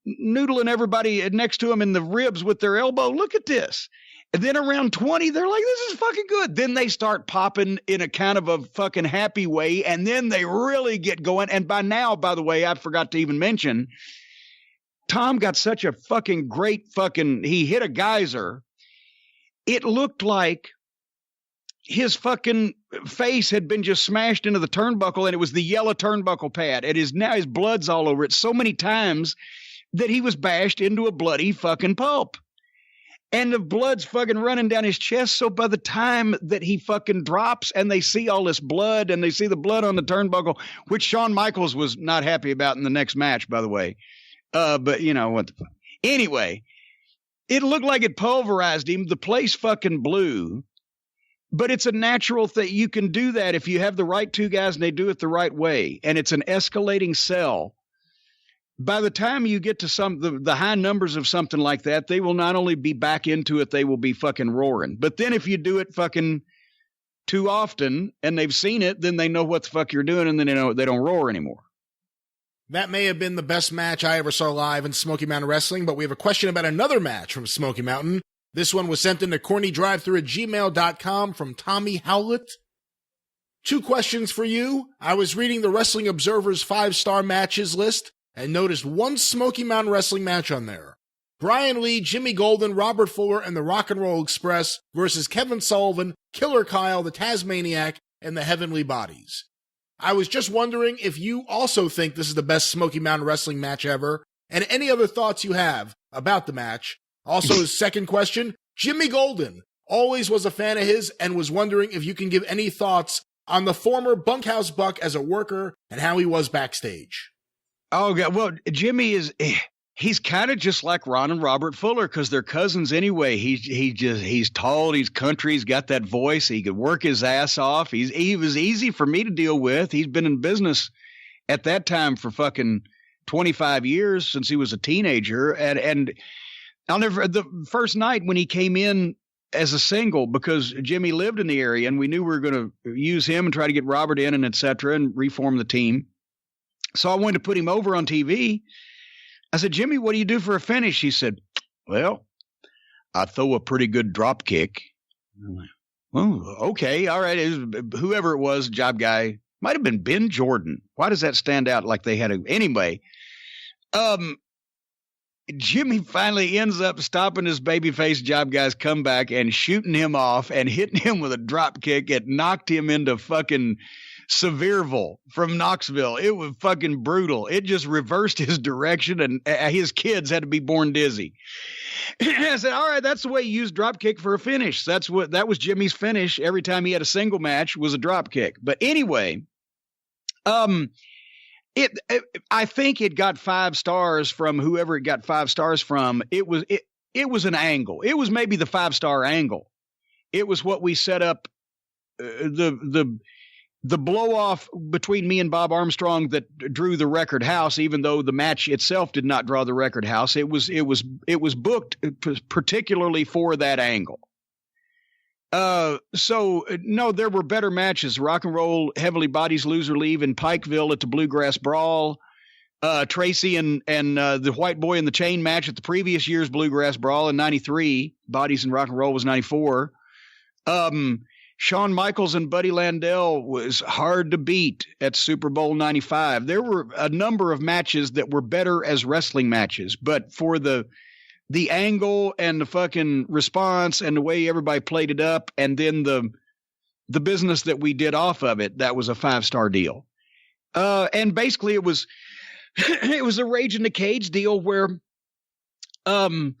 noodling everybody next to them in the ribs with their elbow. Look at this. And then around 20, they're like, this is fucking good. Then they start popping in a kind of a fucking happy way, and then they really get going. And by now, by the way, I forgot to even mention, Tom got such a fucking great he hit a geyser. It looked like his fucking face had been just smashed into the turnbuckle, and it was the yellow turnbuckle pad. It is now, his blood's all over it so many times that he was bashed into a bloody fucking pulp. And the blood's fucking running down his chest. So by the time that he fucking drops and they see all this blood, and they see the blood on the turnbuckle, which Shawn Michaels was not happy about in the next match, by the way. But you know what the fuck. Anyway, it looked like it pulverized him. The place fucking blew. But it's a natural thing. You can do that if you have the right two guys and they do it the right way. And it's an escalating cell. By the time you get to the high numbers of something like that, they will not only be back into it, they will be fucking roaring. But then if you do it fucking too often and they've seen it, then they know what the fuck you're doing, and then they don't roar anymore. That may have been the best match I ever saw live in Smoky Mountain Wrestling, but we have a question about another match from Smoky Mountain. This one was sent in to CornyDriveThru@gmail.com from Tommy Howlett. 2 questions for you. I was reading the Wrestling Observer's 5-star matches list and noticed one Smoky Mountain Wrestling match on there. Brian Lee, Jimmy Golden, Robert Fuller, and the Rock and Roll Express versus Kevin Sullivan, Killer Kyle, the Tasmaniac, and the Heavenly Bodies. I was just wondering if you also think this is the best Smoky Mountain Wrestling match ever, and any other thoughts you have about the match. Also, his second question, Jimmy Golden. Always was a fan of his and was wondering if you can give any thoughts on the former Bunkhouse Buck as a worker and how he was backstage. Oh, God. Well, Jimmy he's kind of just like Ron and Robert Fuller because they're cousins anyway. He's tall, he's country, he's got that voice. He could work his ass off. He was easy for me to deal with. He's been in business at that time for fucking 25 years since he was a teenager. And I'll never, the first night when he came in as a single, because Jimmy lived in the area and we knew we were going to use him and try to get Robert in and et cetera and reform the team. So I wanted to put him over on TV. I said, Jimmy, what do you do for a finish? He said, well, I throw a pretty good drop kick. I'm like, oh, okay. All right. Whoever it was, job guy, might have been Ben Jordan. Why does that stand out like they had anyway? Jimmy finally ends up stopping his babyface job guy's comeback and shooting him off and hitting him with a drop kick. It knocked him into fucking Sevierville from Knoxville. It was fucking brutal. It just reversed his direction, and his kids had to be born dizzy. I said, all right, that's the way you use drop kick for a finish. That was Jimmy's finish. Every time he had a single match was a drop kick. But anyway, I think it got 5 stars from whoever it got 5 stars from. It was an angle. It was maybe the 5-star angle. It was what we set up, the blow off between me and Bob Armstrong that drew the record house, even though the match itself did not draw the record house. It was booked particularly for that angle. So no, there were better matches. Rock and Roll, Heavily Bodies, Loser Leave in Pikeville at the Bluegrass Brawl. Tracy and the White Boy in the Chain match at the previous year's Bluegrass Brawl in 93. Bodies and Rock and Roll was 94. Shawn Michaels and Buddy Landell was hard to beat at Super Bowl 95. There were a number of matches that were better as wrestling matches, but for the the angle and the fucking response and the way everybody played it up, and then the business that we did off of it, that was a 5-star deal. And basically it was it was a Rage in the Cage deal where the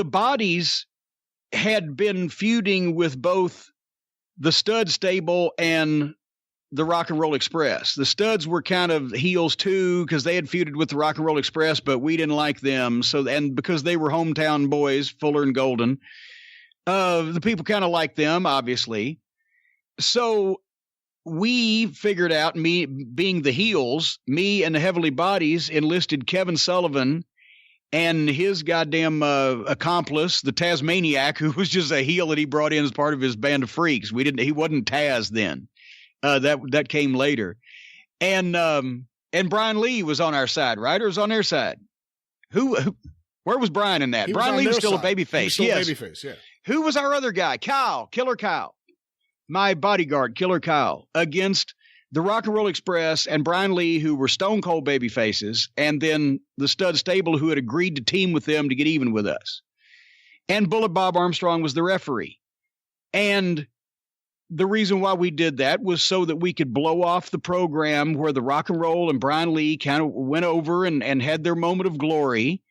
bodies had been feuding with both the Stud Stable and the Rock and Roll Express. The Studs were kind of heels too, because they had feuded with the Rock and Roll Express, but we didn't like them. So, and because they were hometown boys, Fuller and Golden, the people kind of liked them, obviously. So we figured out, me being the heels, me and the Heavily Bodies enlisted Kevin Sullivan and his goddamn accomplice, the Tasmaniac, who was just a heel that he brought in as part of his band of freaks. He wasn't Taz then. That came later. And Brian Lee was on our side, right? Or was on their side? Where was Brian in that? Brian Lee was still a babyface. Yes. Babyface, yeah. Who was our other guy? Killer Kyle. My bodyguard, Killer Kyle, against the Rock and Roll Express and Brian Lee, who were stone cold baby faces, and then the Stud Stable, who had agreed to team with them to get even with us. And Bullet Bob Armstrong was the referee. And the reason why we did that was so that we could blow off the program where the Rock and Roll and Brian Lee kind of went over and had their moment of glory.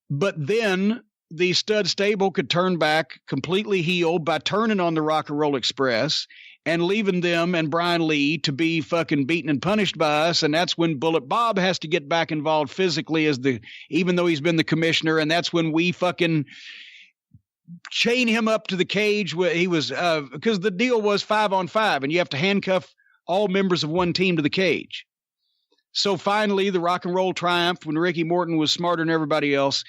But then the Stud Stable could turn back completely heel by turning on the Rock and Roll Express and leaving them and Brian Lee to be fucking beaten and punished by us. And that's when Bullet Bob has to get back involved physically even though he's been the commissioner. And that's when we fucking chain him up to the cage where he was, because the deal was 5-on-5 and you have to handcuff all members of one team to the cage. So finally the Rock and Roll triumphed when Ricky Morton was smarter than everybody else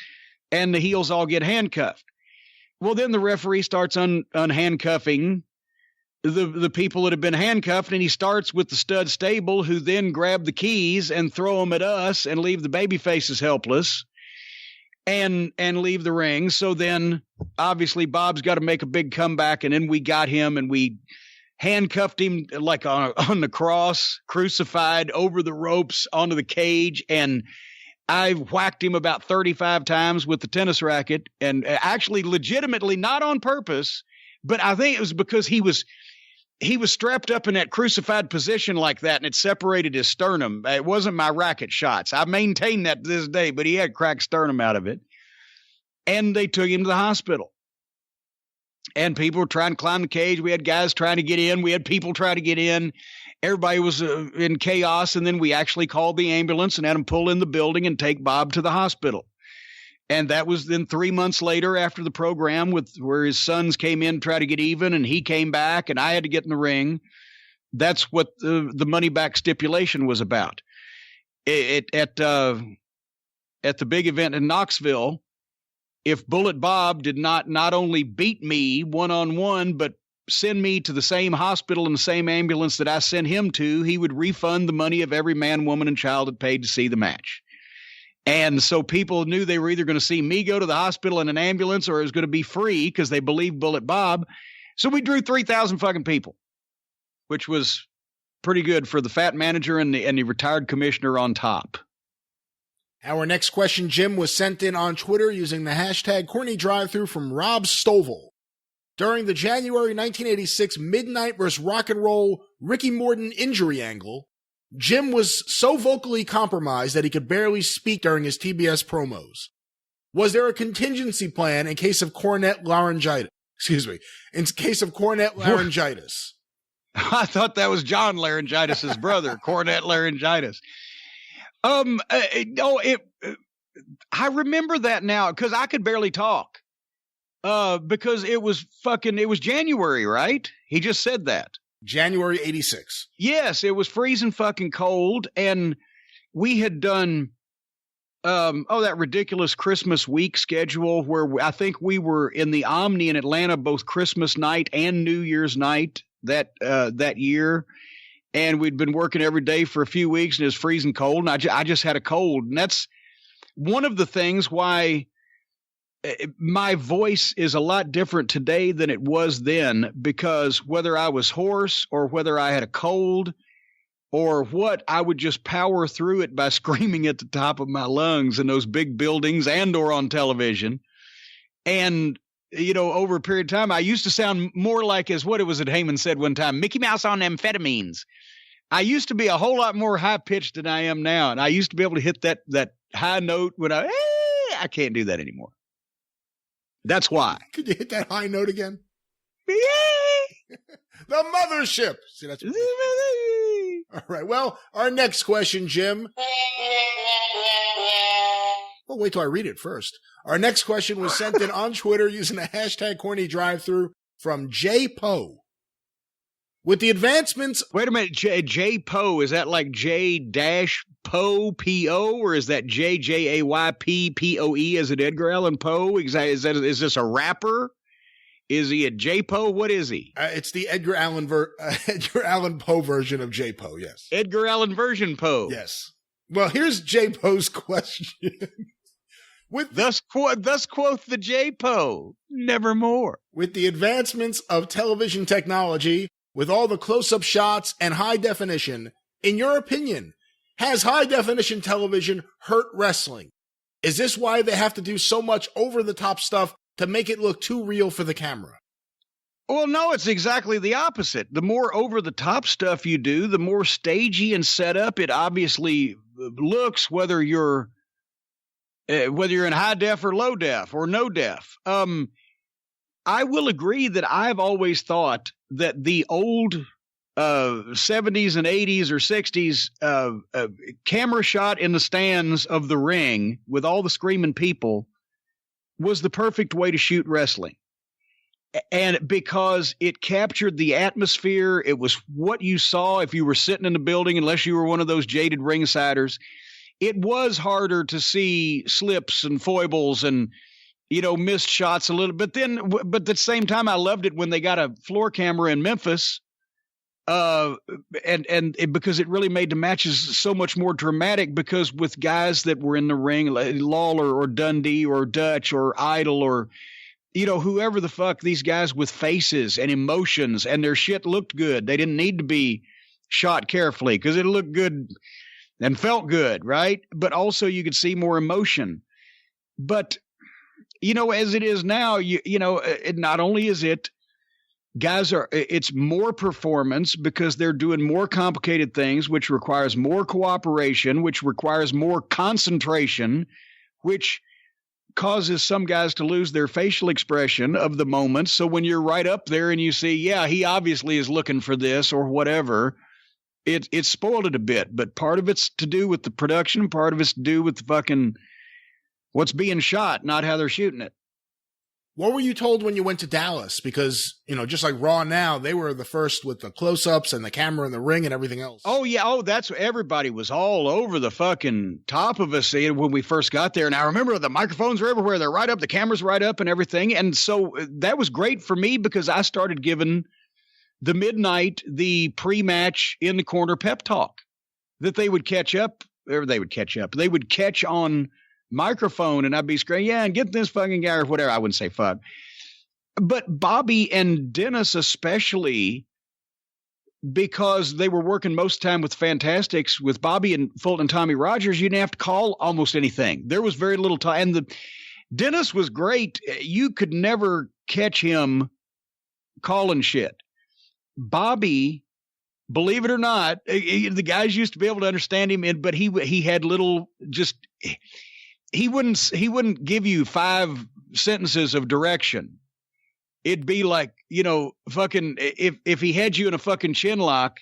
and the heels all get handcuffed. Well, then the referee starts unhandcuffing the people that have been handcuffed, and he starts with the Stud Stable, who then grab the keys and throw them at us and leave the baby faces helpless and leave the ring. So then obviously Bob's got to make a big comeback, and then we got him and we handcuffed him like on the cross, crucified over the ropes onto the cage, and I whacked him about 35 times with the tennis racket, and actually legitimately not on purpose, but I think it was because he was strapped up in that crucified position like that, and it separated his sternum. It wasn't my racket shots. I maintain that to this day, but he had cracked sternum out of it. And they took him to the hospital. And people were trying to climb the cage. We had guys trying to get in. We had people trying to get in. Everybody was in chaos. And then we actually called the ambulance and had them pull in the building and take Bob to the hospital. And that was then 3 months later after the program where his sons came in to try to get even, and he came back and I had to get in the ring. That's what the money back stipulation was about. At the big event in Knoxville, if Bullet Bob did not only beat me one-on-one, but send me to the same hospital in the same ambulance that I sent him to, he would refund the money of every man, woman, and child that paid to see the match. And so people knew they were either going to see me go to the hospital in an ambulance or it was going to be free because they believed Bullet Bob. So we drew 3,000 fucking people, which was pretty good for the fat manager and the retired commissioner on top. Our next question, Jim, was sent in on Twitter using the hashtag CornyDriveThru from Rob Stovall. During the January 1986 Midnight vs. Rock and Roll Ricky Morton injury angle, Jim was so vocally compromised that he could barely speak during his TBS promos. Was there a contingency plan in case of Cornette laryngitis? In case of Cornette laryngitis. I thought that was John Laryngitis' brother, Cornette laryngitis. I remember that now because I could barely talk. Because it was January, right? He just said that. January 86. Yes, it was freezing fucking cold, and we had done that ridiculous Christmas week schedule where I think we were in the Omni in Atlanta both Christmas night and New Year's night that year, and we'd been working every day for a few weeks, and it was freezing cold, and I just had a cold, and that's one of the things why my voice is a lot different today than it was then, because whether I was hoarse or whether I had a cold, or what, I would just power through it by screaming at the top of my lungs in those big buildings and or on television. And, over a period of time, I used to sound more like, as what it was that Heyman said one time, Mickey Mouse on amphetamines. I used to be a whole lot more high-pitched than I am now, and I used to be able to hit that high note when I can't do that anymore. That's why. Could you hit that high note again? The mothership. See, that's what all right. Well, our next question, Jim. Well, wait till I read it first. Our next question was sent in on Twitter using the hashtag CornyDriveThru from J Poe. With the advancements... Wait a minute, J Poe, is that like J-Poe, P-O, or is that J-J-A-Y-P-P-O-E as in Edgar Allan Poe? Is this a rapper? Is he a J Poe? What is he? It's the Edgar Allan Poe version of J Poe, yes. Edgar Allan version Poe. Yes. Well, here's J Poe's question. Thus quoth the J Poe, nevermore. With the advancements of television technology, with all the close-up shots and high definition, in your opinion, has high-definition television hurt wrestling? Is this why they have to do so much over-the-top stuff to make it look too real for the camera? Well, no, it's exactly the opposite. The more over-the-top stuff you do, the more stagey and set up it obviously looks, whether you're in high def or low def or no def. I will agree that I've always thought that the old 70s and 80s or 60s camera shot in the stands of the ring with all the screaming people was the perfect way to shoot wrestling. And because it captured the atmosphere, it was what you saw if you were sitting in the building, unless you were one of those jaded ringsiders. It was harder to see slips and foibles and, missed shots a little. But at the same time, I loved it when they got a floor camera in Memphis, because it really made the matches so much more dramatic. Because with guys that were in the ring, like Lawler or Dundee or Dutch or Idol or whoever the fuck, these guys with faces and emotions, and their shit looked good. They didn't need to be shot carefully because it looked good and felt good, right? But also you could see more emotion. But as it is now, it not only is it it's more performance because they're doing more complicated things, which requires more cooperation, which requires more concentration, which causes some guys to lose their facial expression of the moment. So when you're right up there and you see, yeah, he obviously is looking for this or whatever, it spoiled it a bit. But part of it's to do with the production, part of it's to do with the fucking what's being shot, not how they're shooting it. What were you told when you went to Dallas? Because, just like Raw now, they were the first with the close-ups and the camera and the ring and everything else. Oh, yeah. Oh, that's everybody was all over the fucking top of us when we first got there. And I remember the microphones were everywhere. They're right up. The camera's right up and everything. And so that was great for me because I started giving the midnight, the pre-match in the corner pep talk that they would catch up, or they would catch up. They would catch on microphone and I'd be screaming, yeah, and get this fucking guy or whatever. I wouldn't say fuck. But Bobby and Dennis especially, because they were working most of the time with Fantastics, with Bobby and Fulton and Tommy Rogers, you didn't have to call almost anything. There was very little time. And Dennis was great. You could never catch him calling shit. Bobby, believe it or not, the guys used to be able to understand him, but he had little just... He wouldn't give you 5 sentences of direction. It'd be like, fucking, if he had you in a fucking chin lock,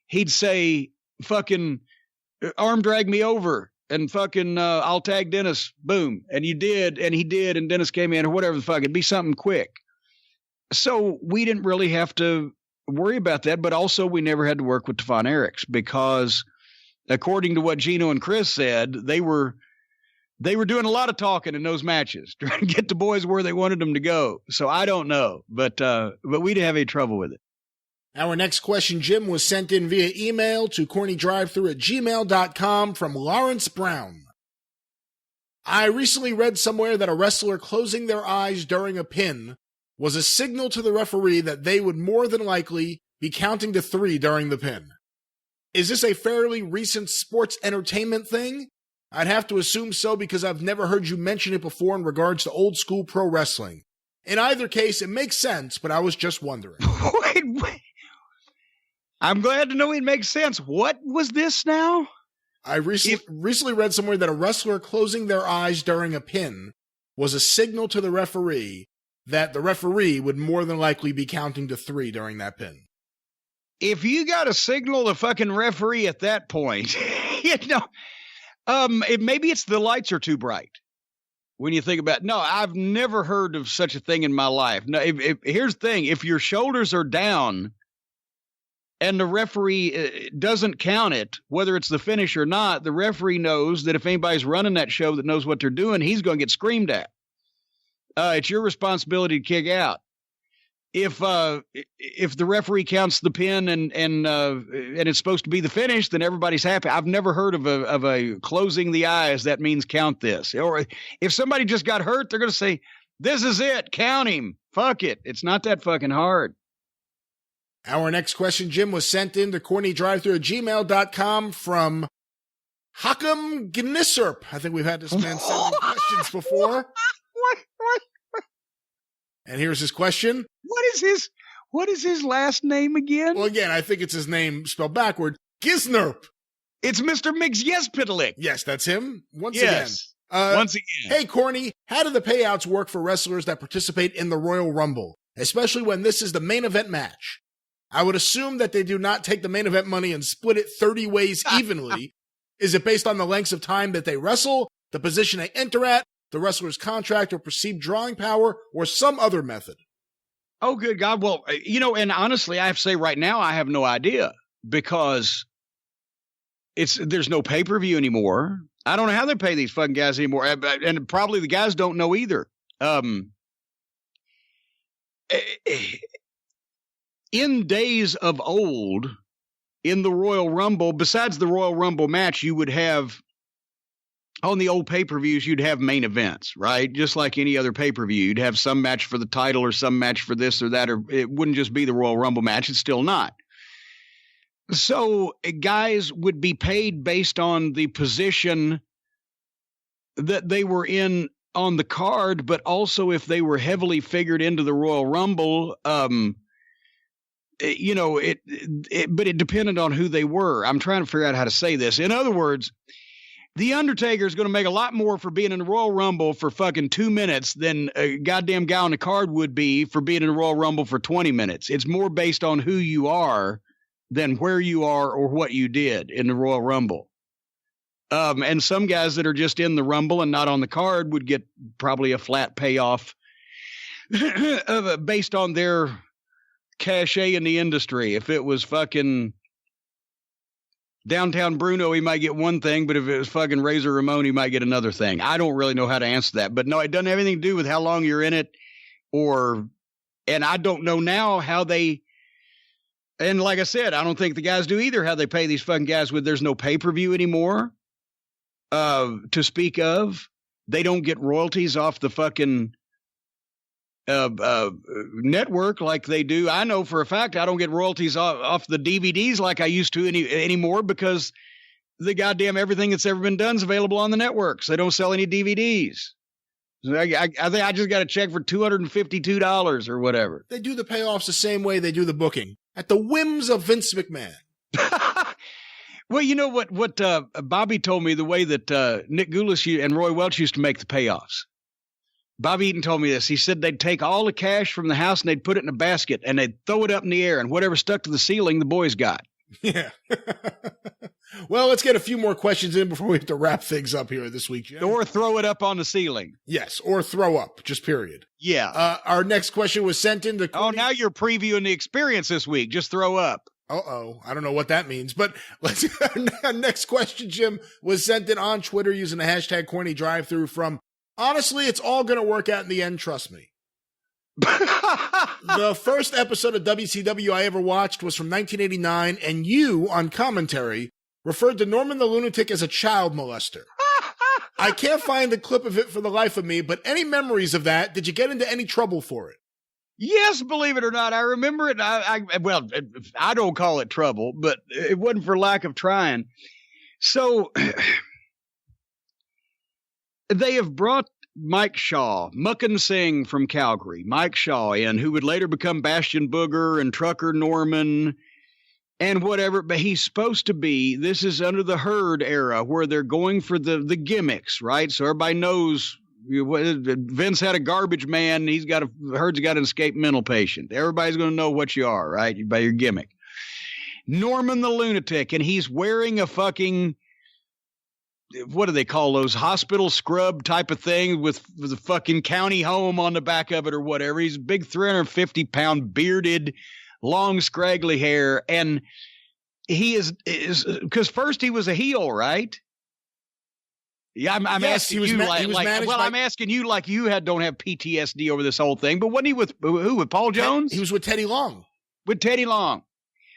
he'd say, fucking, arm drag me over and fucking, I'll tag Dennis, boom. And you did, and he did, and Dennis came in or whatever the fuck. It'd be something quick. So we didn't really have to worry about that, but also we never had to work with Devon Eriks because according to what Gino and Chris said, they were doing a lot of talking in those matches, trying to get the boys where they wanted them to go. So I don't know, but we didn't have any trouble with it. Our next question, Jim, was sent in via email to CornyDriveThru@gmail.com from Lawrence Brown. I recently read somewhere that a wrestler closing their eyes during a pin was a signal to the referee that they would more than likely be counting to 3 during the pin. Is this a fairly recent sports entertainment thing? I'd have to assume so because I've never heard you mention it before in regards to old school pro wrestling. In either case, it makes sense, but I was just wondering. Wait. I'm glad to know it makes sense. What was this now? I recently read somewhere that a wrestler closing their eyes during a pin was a signal to the referee that the referee would more than likely be counting to 3 during that pin. If you got to signal the fucking referee at that point, maybe it's the lights are too bright. When you think about it. No, I've never heard of such a thing in my life. No, here's the thing. If your shoulders are down and the referee doesn't count it, whether it's the finish or not, the referee knows that if anybody's running that show that knows what they're doing, he's going to get screamed at. It's your responsibility to kick out. If the referee counts the pin and it's supposed to be the finish, then everybody's happy. I've never heard of a closing the eyes. That means count this. Or if somebody just got hurt, they're going to say, this is it. Count him. Fuck it. It's not that fucking hard. Our next question, Jim, was sent in to CornyDriveThru@gmail.com from Hakam Gnisserp. I think we've had this man send in questions before. What? And here's his question. What is his last name again? Well, again, I think it's his name spelled backward. Gisnerp. It's Mr. Mix-Yes-Pitalik. Yes, that's him. Once again. Hey, Corny, how do the payouts work for wrestlers that participate in the Royal Rumble, especially when this is the main event match? I would assume that they do not take the main event money and split it 30 ways evenly. Is it based on the lengths of time that they wrestle, the position they enter at, the wrestler's contract or perceived drawing power, or some other method? Oh, good God. Well, and honestly, I have to say right now, I have no idea because there's no pay-per-view anymore. I don't know how they pay these fucking guys anymore. And probably the guys don't know either. In days of old, in the Royal Rumble, besides the Royal Rumble match, you would have, on the old pay-per-views, you'd have main events, right? Just like any other pay-per-view. You'd have some match for the title or some match for this or that, or it wouldn't just be the Royal Rumble match. It's still not. So guys would be paid based on the position that they were in on the card, but also if they were heavily figured into the Royal Rumble, but it depended on who they were. I'm trying to figure out how to say this. In other words, The Undertaker is going to make a lot more for being in the Royal Rumble for fucking 2 minutes than a goddamn guy on the card would be for being in the Royal Rumble for 20 minutes. It's more based on who you are than where you are or what you did in the Royal Rumble. And some guys that are just in the Rumble and not on the card would get probably a flat payoff based on their cachet in the industry. If it was fucking Downtown Bruno, he might get one thing, but if it was fucking Razor Ramon, he might get another thing. I don't really know how to answer that, but no, it doesn't have anything to do with how long you're in it and I don't know now how they, and like I said, I don't think the guys do either, how they pay these fucking guys there's no pay-per-view anymore, to speak of. They don't get royalties off the fucking network like they do. I know for a fact I don't get royalties off the DVDs like I used to anymore because the goddamn everything that's ever been done is available on the networks. They don't sell any DVDs. So I think I just got a check for $252 or whatever. They do the payoffs the same way they do the booking, at the whims of Vince McMahon. Well, you know what Bobby told me, the way that Nick Goulas and Roy Welch used to make the payoffs. Bob Eaton told me this. He said they'd take all the cash from the house and they'd put it in a basket and they'd throw it up in the air, and whatever stuck to the ceiling, the boys got. Yeah. Well, let's get a few more questions in before we have to wrap things up here this week, Jim. Or throw it up on the ceiling. Yes, or throw up, just period. Yeah. Our next question was sent in to... Oh, now you're previewing the experience this week. Just throw up. Uh-oh. I don't know what that means, but our next question, Jim, was sent in on Twitter using the hashtag CornyDriveThru from... Honestly, it's all going to work out in the end, trust me. The first episode of WCW I ever watched was from 1989, and you, on commentary, referred to Norman the Lunatic as a child molester. I can't find the clip of it for the life of me, but any memories of that? Did you get into any trouble for it? Yes, believe it or not, I remember it. Well, I don't call it trouble, but it wasn't for lack of trying. So they have brought Mike Shaw, Muckin Singh from Calgary, Mike Shaw in, who would later become Bastion Booger and Trucker Norman and whatever. But he's supposed to be, this is under the Herd era where they're going for the gimmicks, right? So everybody knows Vince had a garbage man. Herd's got an escaped mental patient. Everybody's going to know what you are, right? By your gimmick. Norman the Lunatic, and he's wearing a fucking, what do they call those, hospital scrub type of thing with the fucking county home on the back of it or whatever. He's a big 350-pound bearded, long scraggly hair, and he is because first he was a heel, right? Yeah, I'm asking you I'm asking you like you don't have PTSD over this whole thing. But wasn't he with who? With Paul Jones? He was with Teddy Long. With Teddy Long.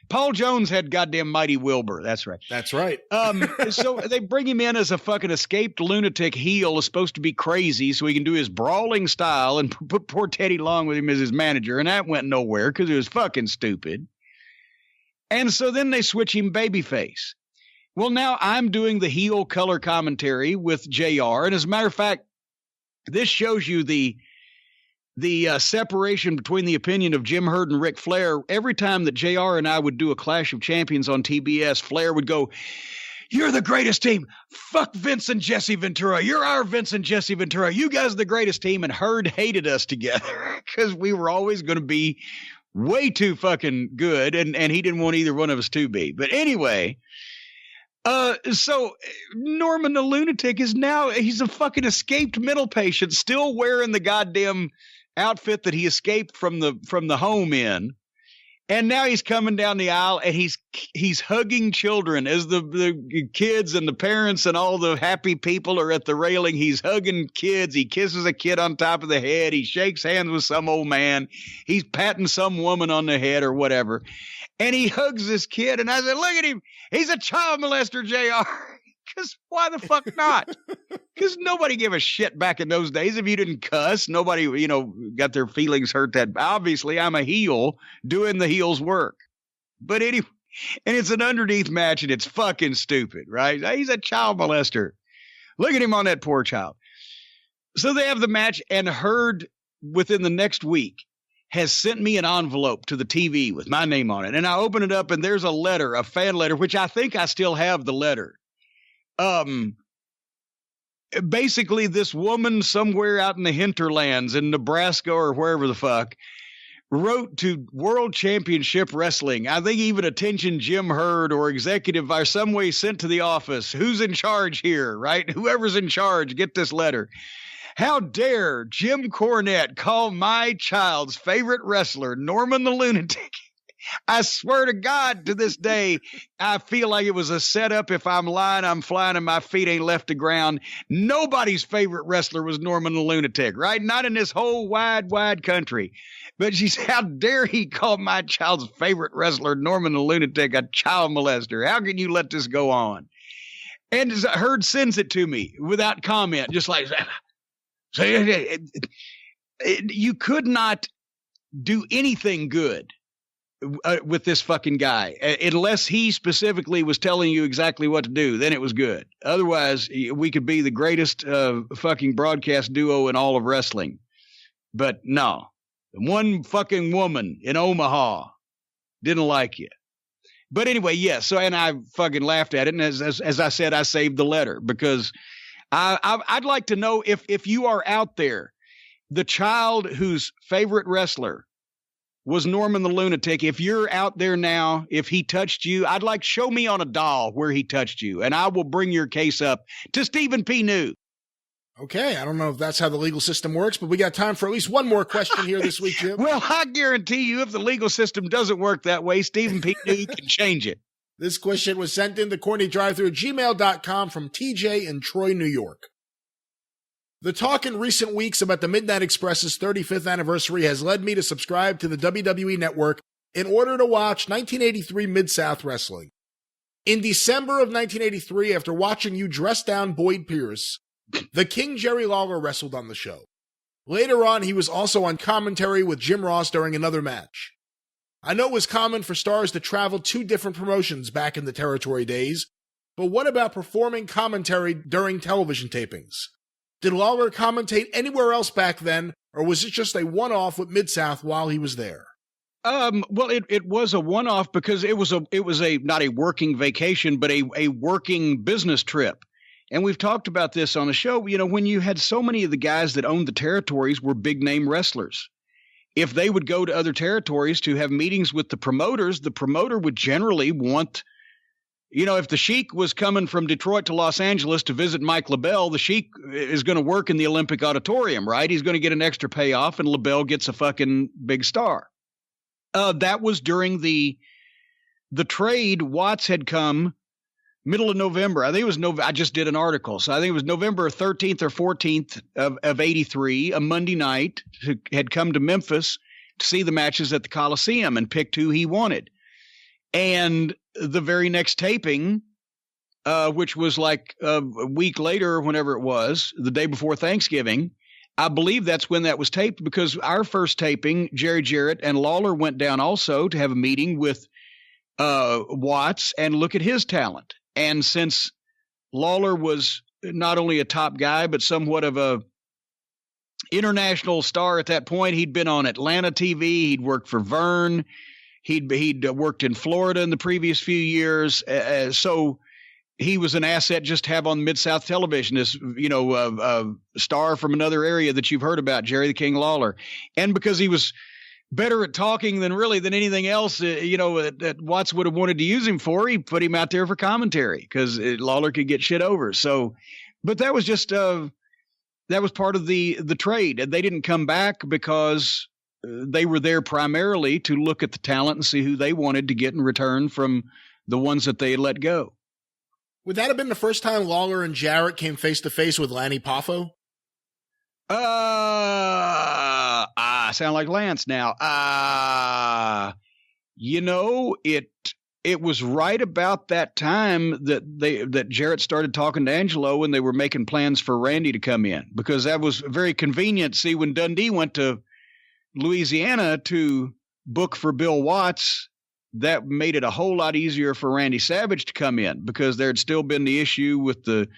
Paul Jones had goddamn Mighty Wilbur. That's right. That's right. So they bring him in as a fucking escaped lunatic heel, is supposed to be crazy, so he can do his brawling style and put poor Teddy Long with him as his manager, and that went nowhere because it was fucking stupid. And so then they switch him babyface. Well, now I'm doing the heel color commentary with JR. And as a matter of fact, this shows you the separation between the opinion of Jim Herd and Ric Flair. Every time that JR and I would do a Clash of Champions on TBS, Flair would go, "You're the greatest team. Fuck Vince and Jesse Ventura. You're our Vince and Jesse Ventura. You guys are the greatest team." And Herd hated us together because we were always going to be way too fucking good. And he didn't want either one of us to be. But anyway... So Norman the Lunatic is now, he's a fucking escaped mental patient, still wearing the goddamn outfit that he escaped from the home in. And now he's coming down the aisle and he's hugging children as the kids and the parents and all the happy people are at the railing. He's hugging kids. He kisses a kid on top of the head. He shakes hands with some old man. He's patting some woman on the head or whatever. And he hugs this kid. And I said, look at him. He's a child molester, JR. Because why the fuck not? Because nobody gave a shit back in those days if you didn't cuss. Nobody, got their feelings hurt that. Obviously, I'm a heel doing the heel's work. But anyway, and it's an underneath match, and it's fucking stupid, right? He's a child molester. Look at him on that poor child. So they have the match, and Herd, within the next week, has sent me an envelope to the TV with my name on it. And I open it up, and there's a letter, a fan letter, which I think I still have the letter. Basically, this woman somewhere out in the hinterlands in Nebraska or wherever the fuck wrote to World Championship Wrestling. I think even attention Jim Herd or executive or some way sent to the office. Who's in charge here, right? Whoever's in charge, get this letter. How dare Jim Cornette call my child's favorite wrestler, Norman the Lunatic? I swear to God, to this day, I feel like it was a setup. If I'm lying, I'm flying and my feet ain't left the ground. Nobody's favorite wrestler was Norman the Lunatic, right? Not in this whole wide country. But she said, how dare he call my child's favorite wrestler, Norman the Lunatic, a child molester? How can you let this go on? And Herd sends it to me without comment, just like... So you could not do anything good with this fucking guy unless he specifically was telling you exactly what to do. Then it was good. Otherwise, we could be the greatest fucking broadcast duo in all of wrestling. But no, one fucking woman in Omaha didn't like you. But anyway, yes. So, and I fucking laughed at it. And as I said, I saved the letter because I'd like to know if you are out there, the child whose favorite wrestler was Norman the Lunatic. If you're out there now, if he touched you, I'd like show me on a doll where he touched you, and I will bring your case up to Stephen P. New. Okay, I don't know if that's how the legal system works, but we got time for at least one more question here this week, Jim. Well, I guarantee you, if the legal system doesn't work that way, Stephen P. New can change it. This question was sent in to CornyDriveThru@gmail.com from TJ in Troy, New York. The talk in recent weeks about the Midnight Express's 35th anniversary has led me to subscribe to the WWE Network in order to watch 1983 Mid-South Wrestling. In December of 1983, after watching you dress down Boyd Pierce, the King Jerry Lawler wrestled on the show. Later on, he was also on commentary with Jim Ross during another match. I know it was common for stars to travel to different promotions back in the territory days, but what about performing commentary during television tapings? Did Lawler commentate anywhere else back then, or was it just a one-off with Mid-South while he was there? Well, it was a one-off because it was not a working vacation, but a working business trip. And we've talked about this on the show. You know, when you had so many of the guys that owned the territories were big name wrestlers, if they would go to other territories to have meetings with the promoter would generally want, you know, if the Sheik was coming from Detroit to Los Angeles to visit Mike LaBelle, the Sheik is going to work in the Olympic Auditorium, right? He's going to get an extra payoff, and LaBelle gets a fucking big star. That was during the trade. Watts had come middle of November. I think it was I just did an article. So I think it was November 13th or 14th of 83, a Monday night, had come to Memphis to see the matches at the Coliseum and picked who he wanted. And the very next taping, which was like a week later, whenever it was, the day before Thanksgiving, I believe that's when that was taped, because our first taping, Jerry Jarrett and Lawler went down also to have a meeting with Watts and look at his talent. And since Lawler was not only a top guy, but somewhat of a international star at that point, he'd been on Atlanta TV, he'd worked for Vern, he'd worked in Florida in the previous few years. So he was an asset just to have on Mid-South television, as, you know, a star from another area that you've heard about, Jerry the King Lawler. And because he was better at talking than anything else, you know, that Watts would have wanted to use him for, he put him out there for commentary because Lawler could get shit over. So, but that was just, that was part of the trade. And they didn't come back because they were there primarily to look at the talent and see who they wanted to get in return from the ones that they had let go. Would that have been the first time Lawler and Jarrett came face to face with Lanny Poffo? I sound like Lance now. You know, it was right about that time that Jarrett started talking to Angelo and they were making plans for Randy to come in, because that was very convenient. See, when Dundee went to Louisiana to book for Bill Watts, that made it a whole lot easier for Randy Savage to come in, because there had still been the issue with the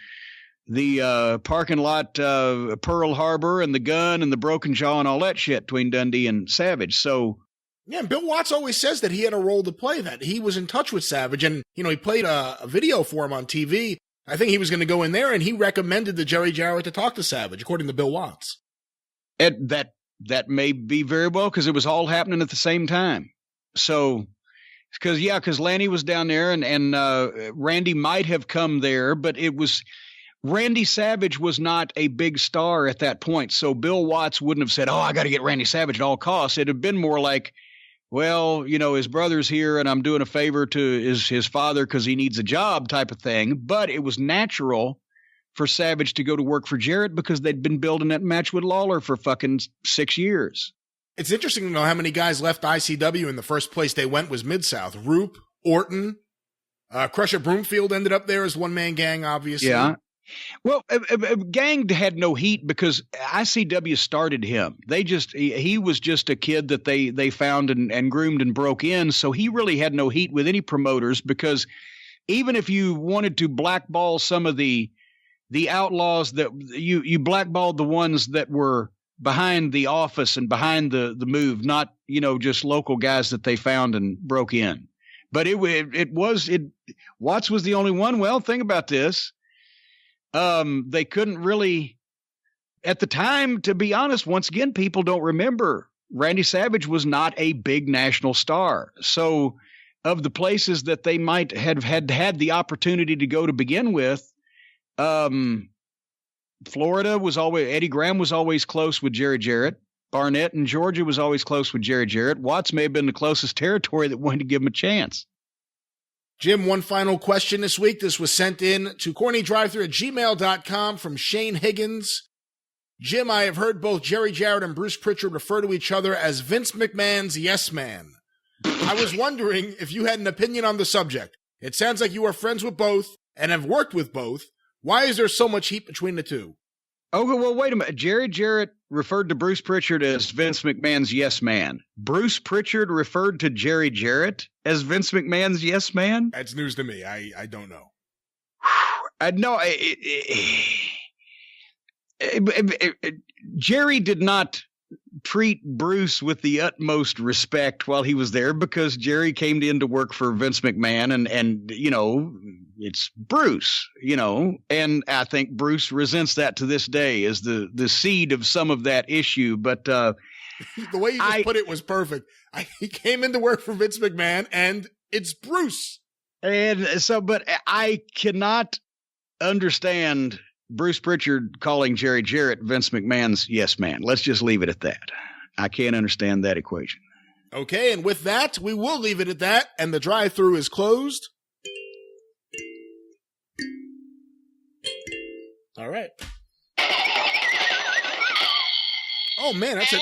parking lot, Pearl Harbor, and the gun and the broken jaw and all that shit between Dundee and Savage. So, yeah, Bill Watts always says that he had a role to play, that he was in touch with Savage, and, you know, he played a video for him on TV. I think he was going to go in there, and he recommended to Jerry Jarrett to talk to Savage, according to Bill Watts. That may be very well, because it was all happening at the same time. So, because Lanny was down there, and Randy might have come there, but it was Randy Savage was not a big star at that point. So Bill Watts wouldn't have said, "Oh, I got to get Randy Savage at all costs." It'd have been more like, well, you know, his brother's here and I'm doing a favor to his father because he needs a job type of thing. But it was natural for Savage to go to work for Jarrett because they'd been building that match with Lawler for fucking 6 years. It's interesting to know how many guys left ICW and the first place they went was Mid-South. Roop, Orton, Crusher Broomfield ended up there as one-man gang, obviously. Yeah. Well, Gang had no heat because ICW started him. He was just a kid that they found and groomed and broke in. So he really had no heat with any promoters, because even if you wanted to blackball some of the outlaws, that you blackballed the ones that were behind the office and behind the move, not, you know, just local guys that they found and broke in. But Watts was the only one. Well, think about this. They couldn't really, at the time, to be honest, once again, people don't remember. Randy Savage was not a big national star. So of the places that they might have had the opportunity to go to begin with, Florida was always, Eddie Graham was always close with Jerry Jarrett. Barnett in Georgia was always close with Jerry Jarrett. Watts may have been the closest territory that wanted to give him a chance. Jim, one final question this week. This was sent in to CornyDriveThru@gmail.com from Shane Higgins. Jim, I have heard both Jerry Jarrett and Bruce Pritchard refer to each other as Vince McMahon's yes man. I was wondering if you had an opinion on the subject. It sounds like you are friends with both and have worked with both. Why is there so much heat between the two? Oh, well, wait a minute. Jerry Jarrett referred to Bruce Pritchard as Vince McMahon's yes man. Bruce Pritchard referred to Jerry Jarrett as Vince McMahon's yes man? That's news to me. I don't know. No, Jerry did not treat Bruce with the utmost respect while he was there because Jerry came in to work for Vince McMahon and you know, it's Bruce, you know, and I think Bruce resents that to this day as the seed of some of that issue. But the way you just put it was perfect. He came in to work for Vince McMahon and it's Bruce. And so, but I cannot understand Bruce Pritchard calling Jerry Jarrett Vince McMahon's yes man. Let's just leave it at that. I can't understand that equation. Okay, and with that, we will leave it at that, and the drive-thru is closed. All right. Oh, man, that's it.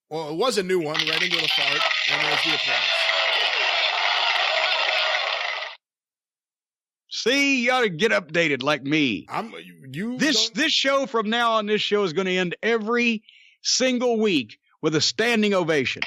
Well, it was a new one right into the fart, and there's the applause. See, you ought to get updated like me. This show from now on, this show is going to end every single week with a standing ovation.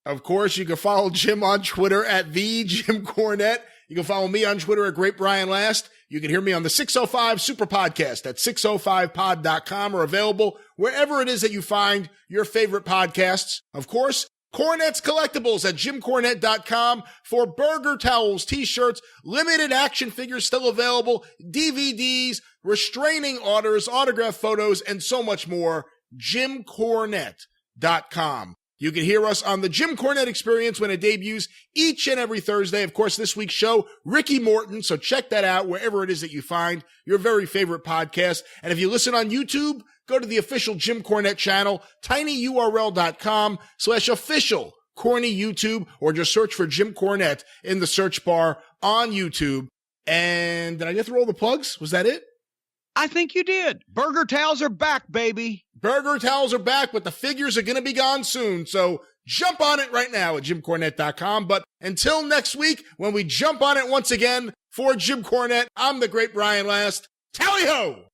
Of course, you can follow Jim on Twitter at @TheJimCornette. You can follow me on Twitter at GreatBrianLast. You can hear me on the 605 Superpodcast at 605pod.com or available wherever it is that you find your favorite podcasts. Of course, Cornette's Collectibles at JimCornette.com for burger towels, t-shirts, limited action figures still available, DVDs, restraining orders, autograph photos, and so much more. JimCornette.com. You can hear us on the Jim Cornette Experience when it debuts each and every Thursday. Of course, this week's show, Ricky Morton. So check that out wherever it is that you find your very favorite podcast. And if you listen on YouTube, go to the official Jim Cornette channel, tinyurl.com/official corny YouTube, or just search for Jim Cornette in the search bar on YouTube. And did I get through all the plugs? Was that it? I think you did. Burger towels are back, baby. Burger towels are back, but the figures are going to be gone soon. So jump on it right now at JimCornette.com. But until next week, when we jump on it once again, for Jim Cornette, I'm the Great Brian Last. Tally ho!